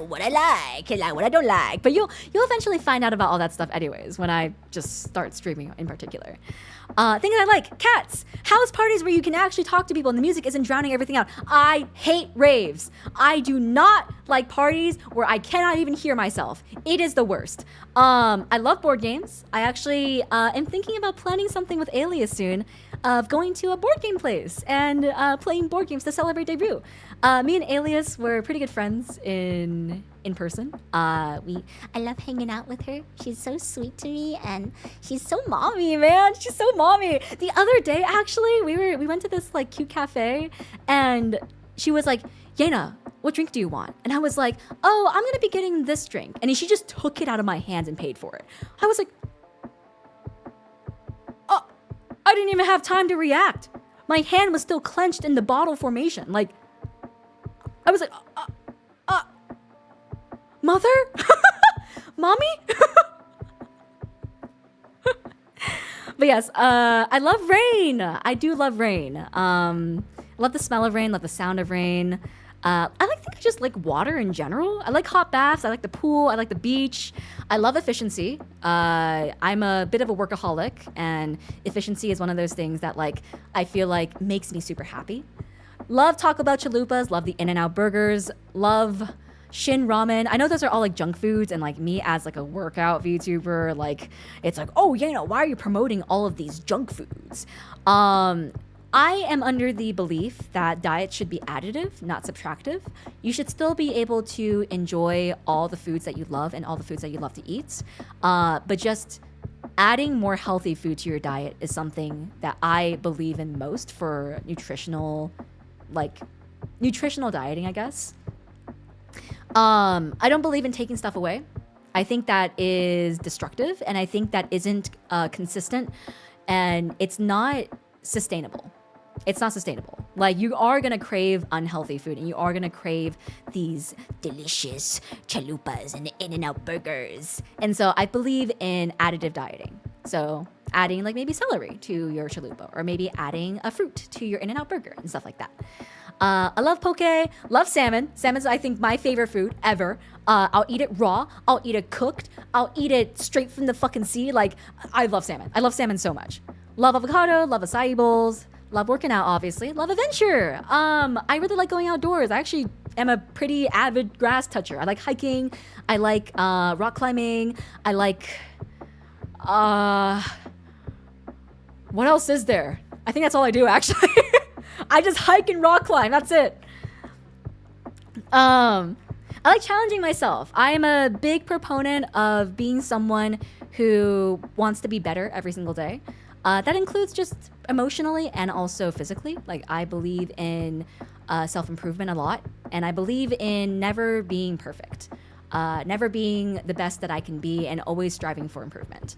what I like and what I don't like. But you'll eventually find out about all that stuff anyways when I just start streaming in particular. Things I like: cats, house parties where you can actually talk to people and the music isn't drowning everything out. I hate raves. I do not like parties where I cannot even hear myself. It is the worst. I love board games. I actually am thinking about planning something with Alias soon, of going to a board game place and playing board games to celebrate debut. Me and Alias were pretty good friends in person.
I love hanging out with her. She's so sweet to me, and
She's so mommy, man. She's so mommy. The other day, actually, we went to this like cute cafe, and she was like, "Yena, what drink do you want?" And I was like, "Oh, I'm gonna be getting this drink." And she just took it out of my hands and paid for it. I was like, "Oh, I didn't even have time to react. My hand was still clenched in the bottle formation. Like, I was like, mother? Mommy?" But yes, I love rain. I do love rain. Love the smell of rain, love the sound of rain. I just like water in general. I like hot baths. I like the pool. I like the beach. I love efficiency. I'm a bit of a workaholic, and efficiency is one of those things that like I feel like makes me super happy. Love Taco Bell chalupas. Love the In-N-Out burgers. Love Shin ramen. I know those are all like junk foods, and like me as like a workout VTuber, like it's like, oh, you know, why are you promoting all of these junk foods? I am under the belief that diet should be additive, not subtractive. You should still be able to enjoy all the foods that you love and all the foods that you love to eat. But just adding more healthy food to your diet is something that I believe in most for nutritional dieting, I guess. I don't believe in taking stuff away. I think that is destructive, and I think that isn't consistent, and it's not sustainable. It's not sustainable. Like, you are gonna crave unhealthy food, and you are gonna crave these delicious chalupas and In-N-Out burgers. And so I believe in additive dieting. So adding like maybe celery to your chalupa, or maybe adding a fruit to your In-N-Out burger and stuff like that. I love poke, love salmon. Salmon's, I think, my favorite food ever. I'll eat it raw. I'll eat it cooked. I'll eat it straight from the fucking sea. Like, I love salmon. I love salmon so much. Love avocado, love acai bowls, Love working out, obviously. Love adventure. I really like going outdoors. I actually am a pretty avid grass toucher. I like hiking. I like rock climbing. I like what else is there? I think that's all I do, actually. I just hike and rock climb. That's it. I like challenging myself. I am a big proponent of being someone who wants to be better every single day. That includes just emotionally and also physically. Like, I believe in self-improvement a lot, and I believe in never being perfect, never being the best that I can be, and always striving for improvement.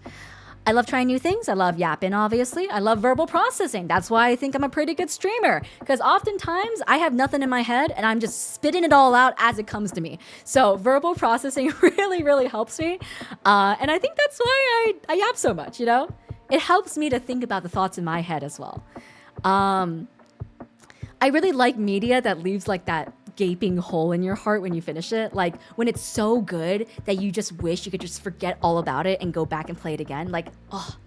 I love trying new things. I love yapping, obviously. I love verbal processing. That's why I think I'm a pretty good streamer, because oftentimes I have nothing in my head and I'm just spitting it all out as it comes to me. So verbal processing really, really helps me. And I think that's why I yap so much, you know? It helps me to think about the thoughts in my head as well. I really like media that leaves like that gaping hole in your heart when you finish it. Like when it's so good that you just wish you could just forget all about it and go back and play it again. Like, oh,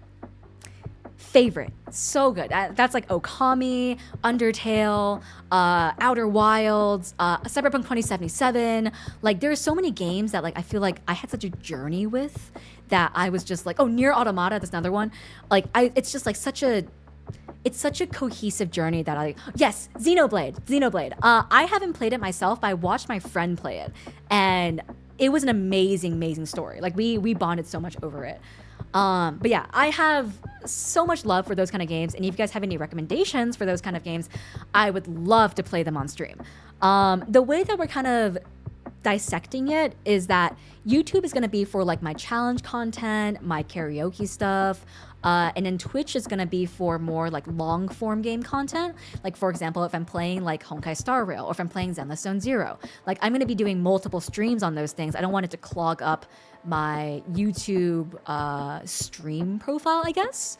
favorite. So good. That's like Okami, Undertale, Outer Wilds, Cyberpunk 2077. Like there's so many games that like I feel like I had such a journey with that I was just like, oh, Nier Automata, that's another one. Like it's just like it's such a cohesive journey that yes, Xenoblade. I haven't played it myself, but I watched my friend play it, and it was an amazing story. Like we bonded so much over it. But yeah, I have so much love for those kind of games, and if you guys have any recommendations for those kind of games, I would love to play them on stream. The way that we're kind of dissecting it is that YouTube is going to be for like my challenge content, my karaoke stuff, and then Twitch is going to be for more like long form game content. Like for example, if I'm playing like Honkai Star Rail or if I'm playing Zenless Zone Zero, like I'm going to be doing multiple streams on those things. I don't want it to clog up my YouTube stream profile, I guess.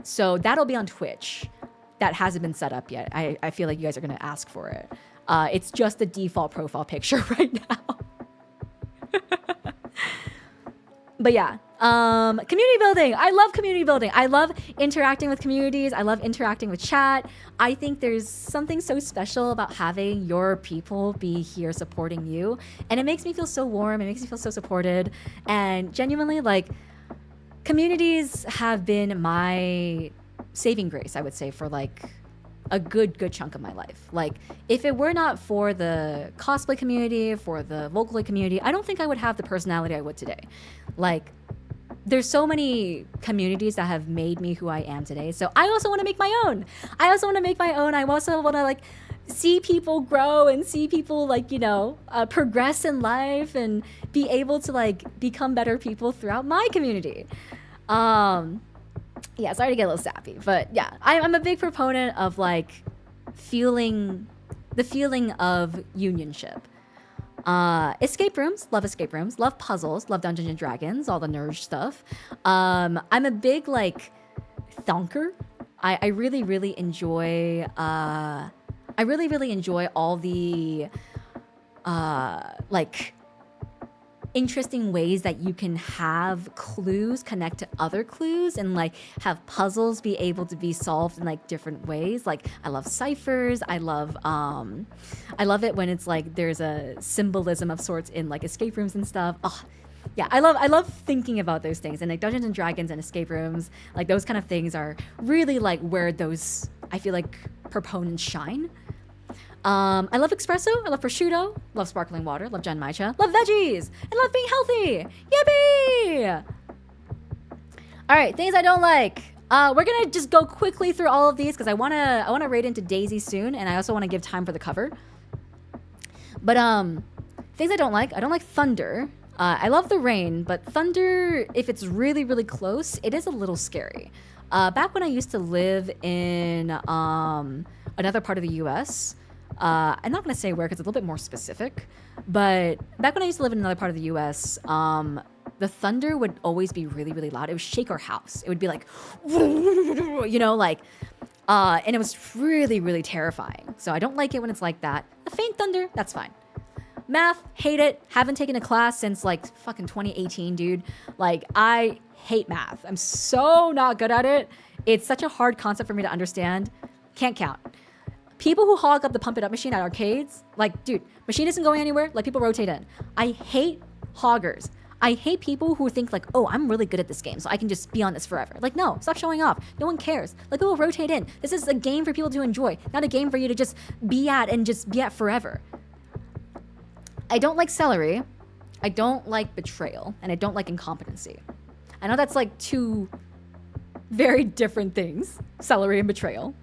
So that'll be on Twitch. That hasn't been set up yet. I feel like you guys are going to ask for it. It's just the default profile picture right now. But yeah, community building. I love community building. I love interacting with communities. I love interacting with chat. I think there's something so special about having your people be here supporting you. And it makes me feel so warm. It makes me feel so supported. And genuinely, like, communities have been my saving grace, I would say, for like a good chunk of my life. Like, if it were not for the cosplay community, for the Vocaloid community, I don't think I would have the personality I would today. Like, there's so many communities that have made me who I am today. So I also want to make my own. I also want to like see people grow and see people like, you know, progress in life and be able to like become better people throughout my community. Yeah, sorry to get a little sappy, but yeah, I'm a big proponent of like the feeling of unionship. Escape rooms, love puzzles, love Dungeons and Dragons, all the nerd stuff. I'm a big like thonker. I really enjoy all the like interesting ways that you can have clues connect to other clues and like have puzzles be able to be solved in like different ways. Like I love ciphers. I love it when it's like there's a symbolism of sorts in like escape rooms and stuff. Oh, yeah, I love thinking about those things, and like Dungeons and Dragons and escape rooms, like those kind of things are really like where those I feel like proponents shine. I love espresso, I love prosciutto, love sparkling water, love Genmates, love veggies, and love being healthy. Yippee! All right, things I don't like. We're gonna just go quickly through all of these because I wanna raid into Daisy soon, and I also want to give time for the cover. But things I don't like thunder. I love the rain, but thunder, if it's really close, it is a little scary. Back when I used to live in another part of the U.S., I'm not going to say where because it's a little bit more specific, but back when I used to live in another part of the U.S., the thunder would always be really loud. It would shake our house. It would be like, you know, like, and it was really terrifying. So I don't like it when it's like that. The faint thunder, that's fine. Math, hate it. Haven't taken a class since like fucking 2018, dude. Like, I hate math. I'm so not good at it. It's such a hard concept for me to understand. Can't count. People who hog up the pump it up machine at arcades, like, dude, machine isn't going anywhere. Let people rotate in. I hate hoggers. I hate people who think like, oh, I'm really good at this game, so I can just be on this forever. Like, no, stop showing off. No one cares. Let people rotate in. This is a game for people to enjoy, not a game for you to just be at and just be at forever. I don't like celery. I don't like betrayal, and I don't like incompetency. I know that's like two very different things, celery and betrayal.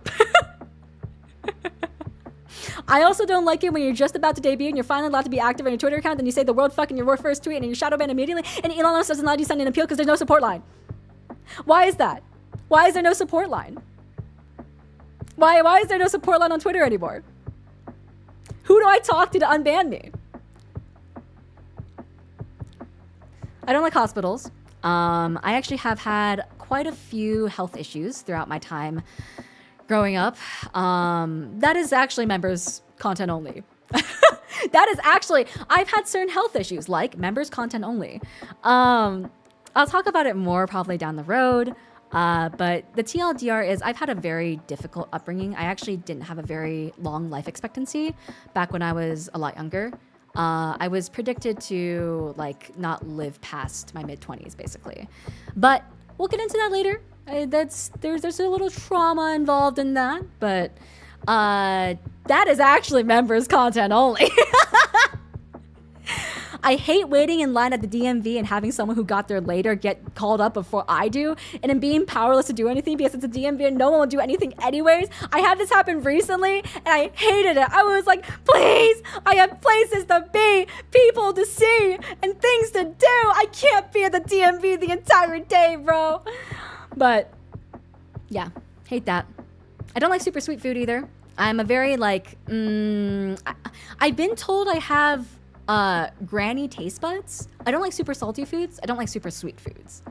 I also don't like it when you're just about to debut and you're finally allowed to be active on your Twitter account and you say the word fuck in your first tweet and you're shadow banned immediately and Elon Musk doesn't allow you to send an appeal because there's no support line. Why is that? Why is there no support line? Why is there no support line on Twitter anymore? Who do I talk to unban me? I don't like hospitals. I actually have had quite a few health issues throughout my time growing up. That is actually members content only. That is actually, I've had certain health issues like members content only. I'll talk about it more probably down the road. But the TLDR is I've had a very difficult upbringing. I actually didn't have a very long life expectancy back when I was a lot younger. I was predicted to like not live past my mid-20s basically. But we'll get into that later. There's a little trauma involved in that, but that is actually members content only. I hate waiting in line at the DMV and having someone who got there later get called up before I do, and then being powerless to do anything because it's a DMV and no one will do anything anyways. I had this happen recently and I hated it. I was like, please, I have places to be, people to see, and things to do. I can't be at the DMV the entire day, bro. But yeah, hate that. I don't like super sweet food either. I'm a very like, I've been told I have granny taste buds. I don't like super salty foods. I don't like super sweet foods.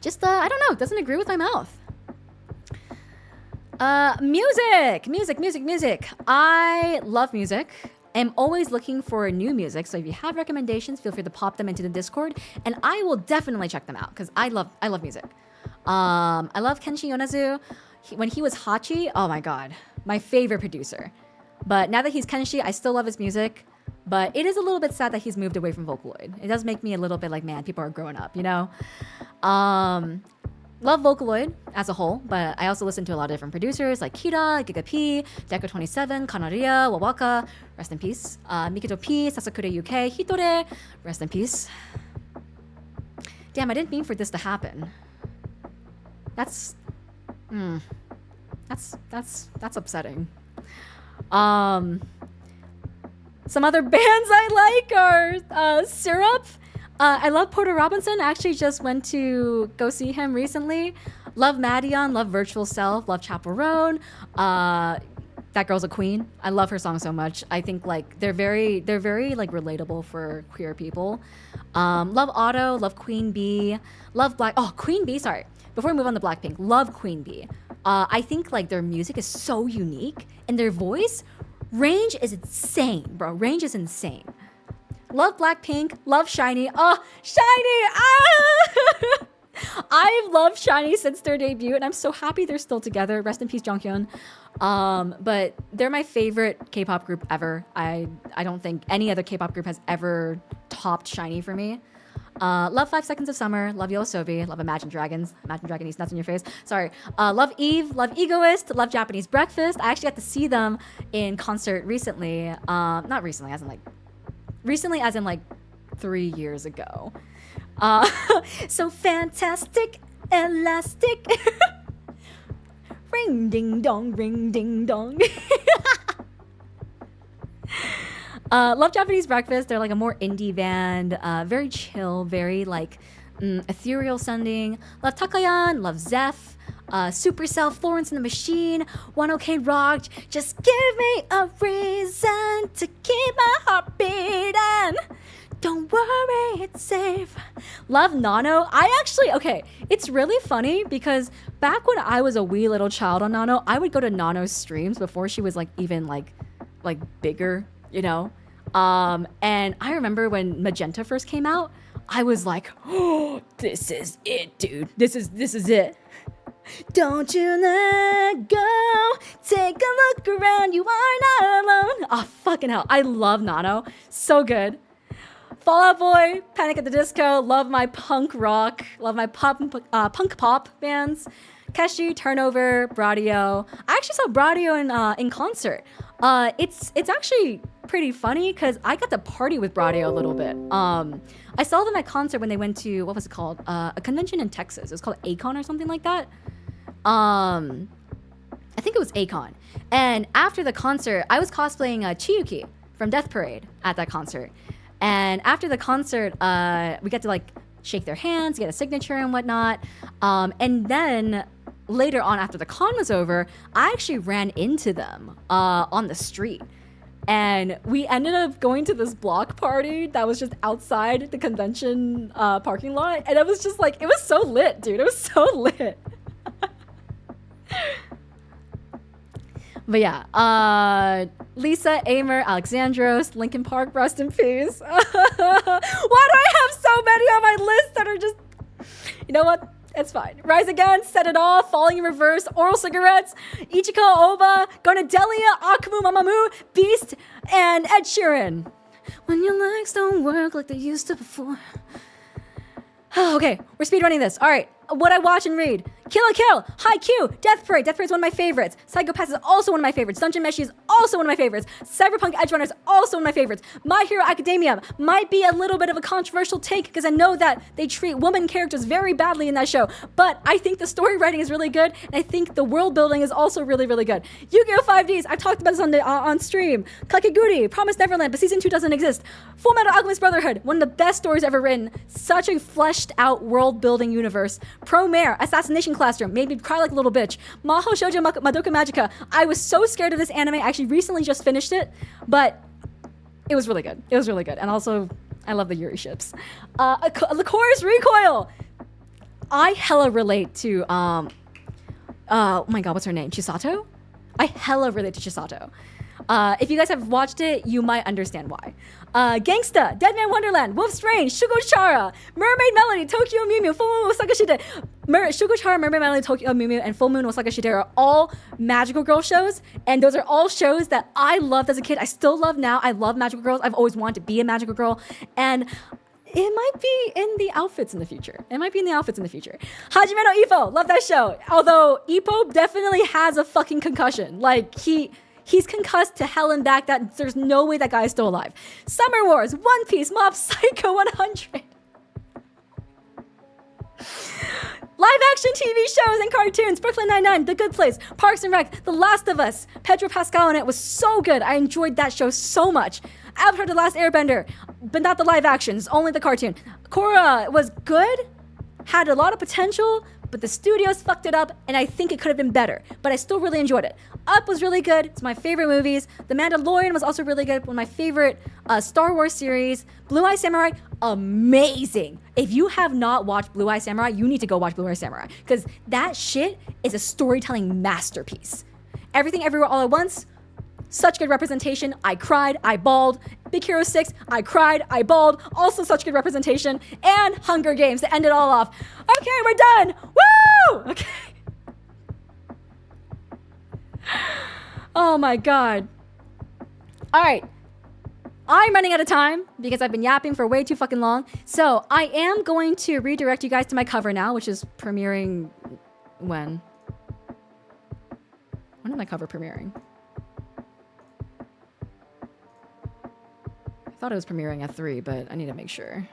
Just, I don't know. It doesn't agree with my mouth. Music. I love music. I'm always looking for new music. So if you have recommendations, feel free to pop them into the Discord and I will definitely check them out because I love music. I love Kenshi Yonezu. When he was Hachi, oh my god, my favorite producer. But now that he's Kenshi, I still love his music. But it is a little bit sad that he's moved away from Vocaloid. It does make me a little bit like, man, people are growing up, you know? Love Vocaloid as a whole, but I also listen to a lot of different producers like Kira, Giga P, Deco27, Kanaria, Wawaka, rest in peace. Mikito P, Sasakura UK, Hitore, rest in peace. Damn, I didn't mean for this to happen. That's upsetting. Some other bands I like are Syrup. I love Porter Robinson. I actually just went to go see him recently. Love Madion, love Virtual Self, love Chaperone. That girl's a queen. I love her song so much. I think like they're very like relatable for queer people. Love Otto, love Queen Bee, love Queen Bee, sorry. Before we move on to Blackpink, love Queen Bee. I think like their music is so unique and their voice range is insane, bro. Range is insane. Love Blackpink, love SHINee. Oh, SHINee! Ah! I've loved SHINee since their debut, and I'm so happy they're still together. Rest in peace, Jonghyun. But they're my favorite K-pop group ever. I don't think any other K-pop group has ever topped SHINee for me. Love 5 Seconds of Summer, love YOASOBI, love Imagine Dragons, Imagine Dragon Eats Nuts in Your Face. Sorry. Love Eve, love Egoist, love Japanese Breakfast. I actually got to see them in concert recently. Not recently, as in like 3 years ago. So fantastic, elastic. Ring ding dong, ring ding dong. Love Japanese Breakfast. They're like a more indie band, very chill, very like ethereal sounding. Love Takayan, love Zeph, Supercell, Florence and the Machine, 1OK Rock. Just give me a reason to keep my heart beating. Don't worry, it's safe. Love Nano. It's really funny because back when I was a wee little child on Nano, I would go to Nano's streams before she was like even like bigger, you know? And I remember when Magenta first came out, I was like, oh, this is it, dude. This is it. Don't you let go. Take a look around. You are not alone. Oh, fucking hell. I love Nano. So good. Fall Out Boy, Panic at the Disco. Love my punk rock. Love my punk pop bands. Keshi, Turnover, Bradio. I actually saw Bradio in concert. It's actually pretty funny because I got to party with Bradio a little bit. I saw them at concert when they went to, what was it called? A convention in Texas. It was called Akon or something like that. I think it was Akon. And after the concert, I was cosplaying Chiyuki from Death Parade at that concert. And after the concert, we got to like shake their hands, get a signature and whatnot. And then later on, after the con was over, I actually ran into them on the street. And we ended up going to this block party that was just outside the convention parking lot. And it was just like, it was so lit, dude. It was so lit. But yeah, Lisa, Amer, Alexandros, Linkin Park, rest in peace. Why do I have so many on my list that are just... You know what? It's fine. Rise Again, Set It Off, Falling in Reverse, Oral Cigarettes, Ichiko Oba, Garnadelia, Akumu Mamamoo, Beast, and Ed Sheeran. When your legs don't work like they used to before. Okay, we're speedrunning this. All right, what I watch and read. Kill la Kill, Haikyuu, Death Parade. Death Parade is one of my favorites. Psychopath is also one of my favorites. Dungeon Meshi is also one of my favorites. Cyberpunk Edgerunner is also one of my favorites. My Hero Academia might be a little bit of a controversial take because I know that they treat woman characters very badly in that show, but I think the story writing is really good, and I think the world building is also really, really good. Yu-Gi-Oh! 5Ds, I've talked about this on stream. Kakeguri, Promised Neverland, but Season 2 doesn't exist. Full Metal Alchemist Brotherhood, one of the best stories ever written. Such a fleshed out world building universe. Promare, Assassination Classroom, made me cry like a little bitch. Maho Shoujo Madoka Magica. I was so scared of this anime. I actually recently just finished it, but it was really good. It was really good. And also, I love the Yuri ships. Lycoris Recoil. I hella relate to, oh my god, what's her name? Chisato? I hella relate to Chisato. If you guys have watched it, you might understand why. Gangsta, Deadman Wonderland, Wolf's Rain, Shugochara, Mermaid Melody, Tokyo Mew Mew, Full Moon Osaka Shide. Shugochara, Mermaid Melody, Tokyo Mew Mew, and Full Moon Osaka Shide are all magical girl shows, and those are all shows that I loved as a kid. I still love now. I love magical girls. I've always wanted to be a magical girl, and it might be in the outfits in the future. It might be in the outfits in the future. Hajime no Ippo, love that show. Although Ippo definitely has a fucking concussion. Like, he's concussed to hell and back. That there's no way that guy is still alive. Summer Wars, One Piece, Mob Psycho 100. Live action TV shows and cartoons, Brooklyn Nine-Nine, The Good Place, Parks and Rec, The Last of Us. Pedro Pascal in it was so good. I enjoyed that show so much. Avatar The Last Airbender, but not the live actions, only the cartoon. Korra was good, had a lot of potential, but the studios fucked it up, and I think it could have been better. But I still really enjoyed it. Up was really good. It's my favorite movies. The Mandalorian was also really good. One of my favorite Star Wars series. Blue Eye Samurai, amazing. If you have not watched Blue Eye Samurai, you need to go watch Blue Eye Samurai, because that shit is a storytelling masterpiece. Everything Everywhere All at Once, such good representation. I cried, I bawled. Big Hero 6, I cried, I bawled. Also such good representation. And Hunger Games to end it all off. Okay, we're done. Woo! Okay. Oh my god. All right. I'm running out of time because I've been yapping for way too fucking long. So I am going to redirect you guys to my cover now, which is premiering when? When is my cover premiering? I thought it was premiering at 3, but I need to make sure.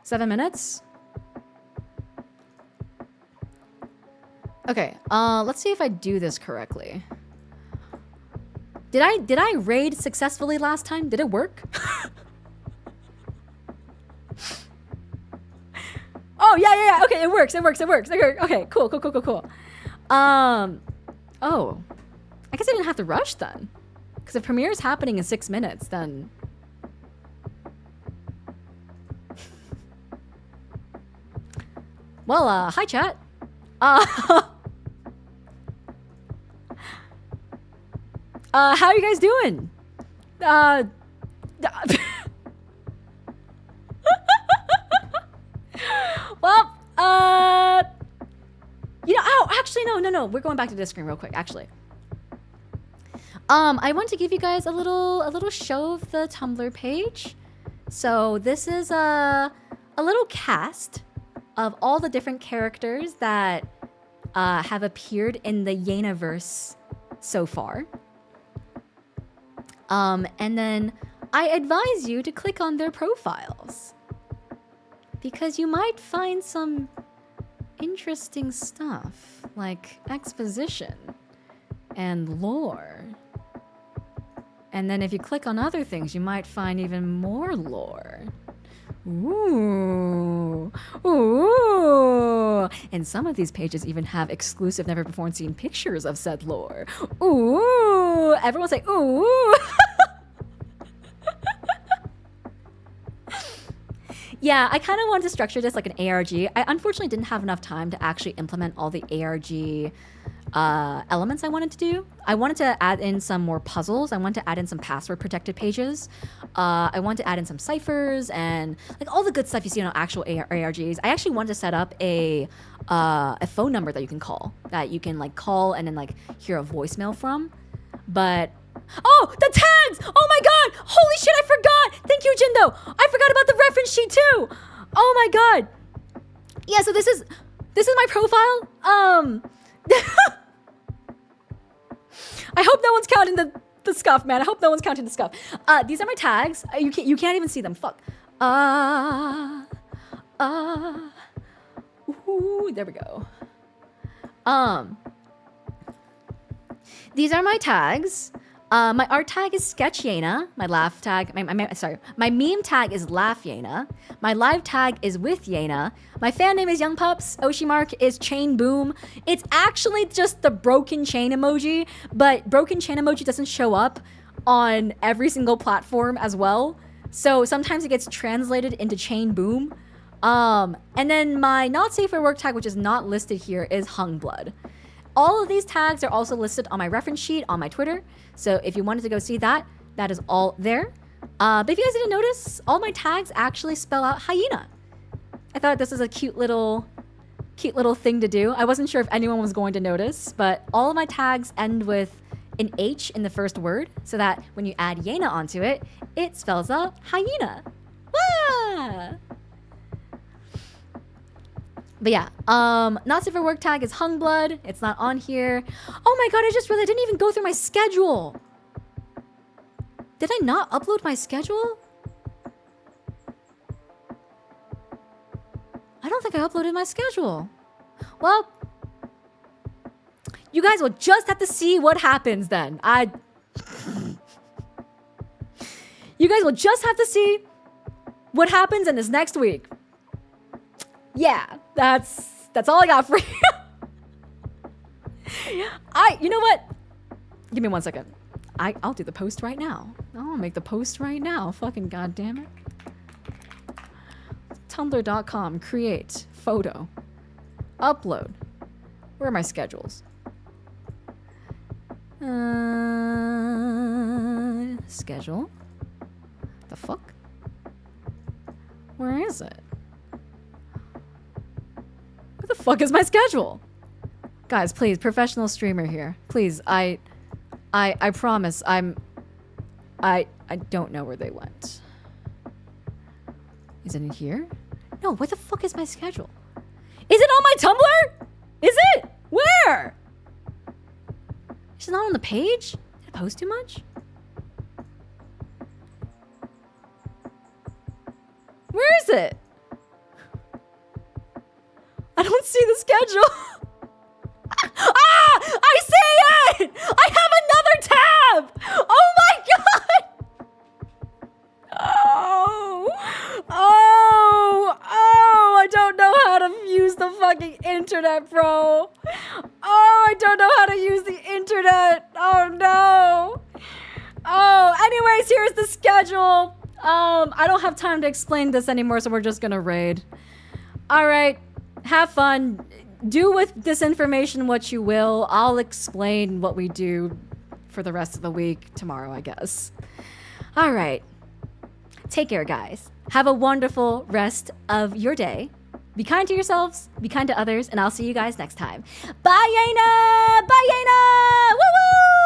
7 minutes? Okay, let's see if I do this correctly. Did I raid successfully last time? Did it work? Oh, yeah. Okay, it works. Okay, cool. Oh. I guess I didn't have to rush then. Because if premiere is happening in 6 minutes, then... Well, hi chat. How are you guys doing? Well, you know, oh, actually, no. We're going back to this screen real quick, actually. I want to give you guys a little show of the Tumblr page. So this is a little cast of all the different characters that have appeared in the Yenaverse so far. And then I advise you to click on their profiles because you might find some interesting stuff like exposition and lore. And then if you click on other things, you might find even more lore. Ooh. And some of these pages even have exclusive, never before seen pictures of said lore. Ooh. Everyone say, ooh. Yeah, I kind of wanted to structure this like an ARG. I unfortunately didn't have enough time to actually implement all the ARG elements I wanted to do. I wanted to add in some more puzzles. I wanted to add in some password protected pages. I wanted to add in some ciphers and like all the good stuff you see on actual ARGs. I actually wanted to set up a phone number that you can call like call and then like hear a voicemail from. But oh, the tags! Oh my god! Holy shit, I forgot! Thank you, Jindo! I forgot about the reference sheet too! Oh my god! Yeah, so this is my profile. I hope no one's counting the scuff, man. I hope no one's counting the scuff. These are my tags. You can't even see them. Fuck. Ooh, there we go. These are my tags. My art tag is Sketch Yena. My laugh tag, my meme tag is Laugh Yena. My live tag is With Yena. My fan name is Youngpups. Oshi Mark is Chain Boom. It's actually just the broken chain emoji, but broken chain emoji doesn't show up on every single platform as well. So sometimes it gets translated into Chain Boom. And then my not safe for work tag, which is not listed here, is Youngblood. All of these tags are also listed on my reference sheet on my Twitter. So if you wanted to go see that, that is all there. But if you guys didn't notice, all my tags actually spell out hyena. I thought this was a cute little thing to do. I wasn't sure if anyone was going to notice, but all of my tags end with an H in the first word so that when you add Yena onto it, it spells out hyena. Wah! But yeah, not safe for work tag is Youngblood. It's not on here. Oh my god, I just realized I didn't even go through my schedule. Did I not upload my schedule? I don't think I uploaded my schedule. Well, you guys will just have to see what happens then. You guys will just have to see what happens in this next week. Yeah, that's all I got for you. You know what? Give me 1 second. I'll do the post right now. I'll make the post right now. Fucking goddamn it. Tumblr.com, create, photo, upload. Where are my schedules? Schedule? The fuck? Where is it? Where the fuck is my schedule? Guys, please, professional streamer here. Please, I promise I don't know where they went. Is it in here? No, where the fuck is my schedule? Is it on my Tumblr? Is it? Where? Is it not on the page? Did I post too much? Where is it? I don't see the schedule. I see it! I have another tab! Oh my god! I don't know how to use the fucking internet, bro. I don't know how to use the internet. Oh no. Anyways, here's the schedule. I don't have time to explain this anymore, so we're just gonna raid. Alright, have fun. Do with this information what you will. I'll explain what we do for the rest of the week tomorrow, I guess. Alright. Take care, guys. Have a wonderful rest of your day. Be kind to yourselves, be kind to others, and I'll see you guys next time. Bye, Yena! Bye, Yena! Woo woo!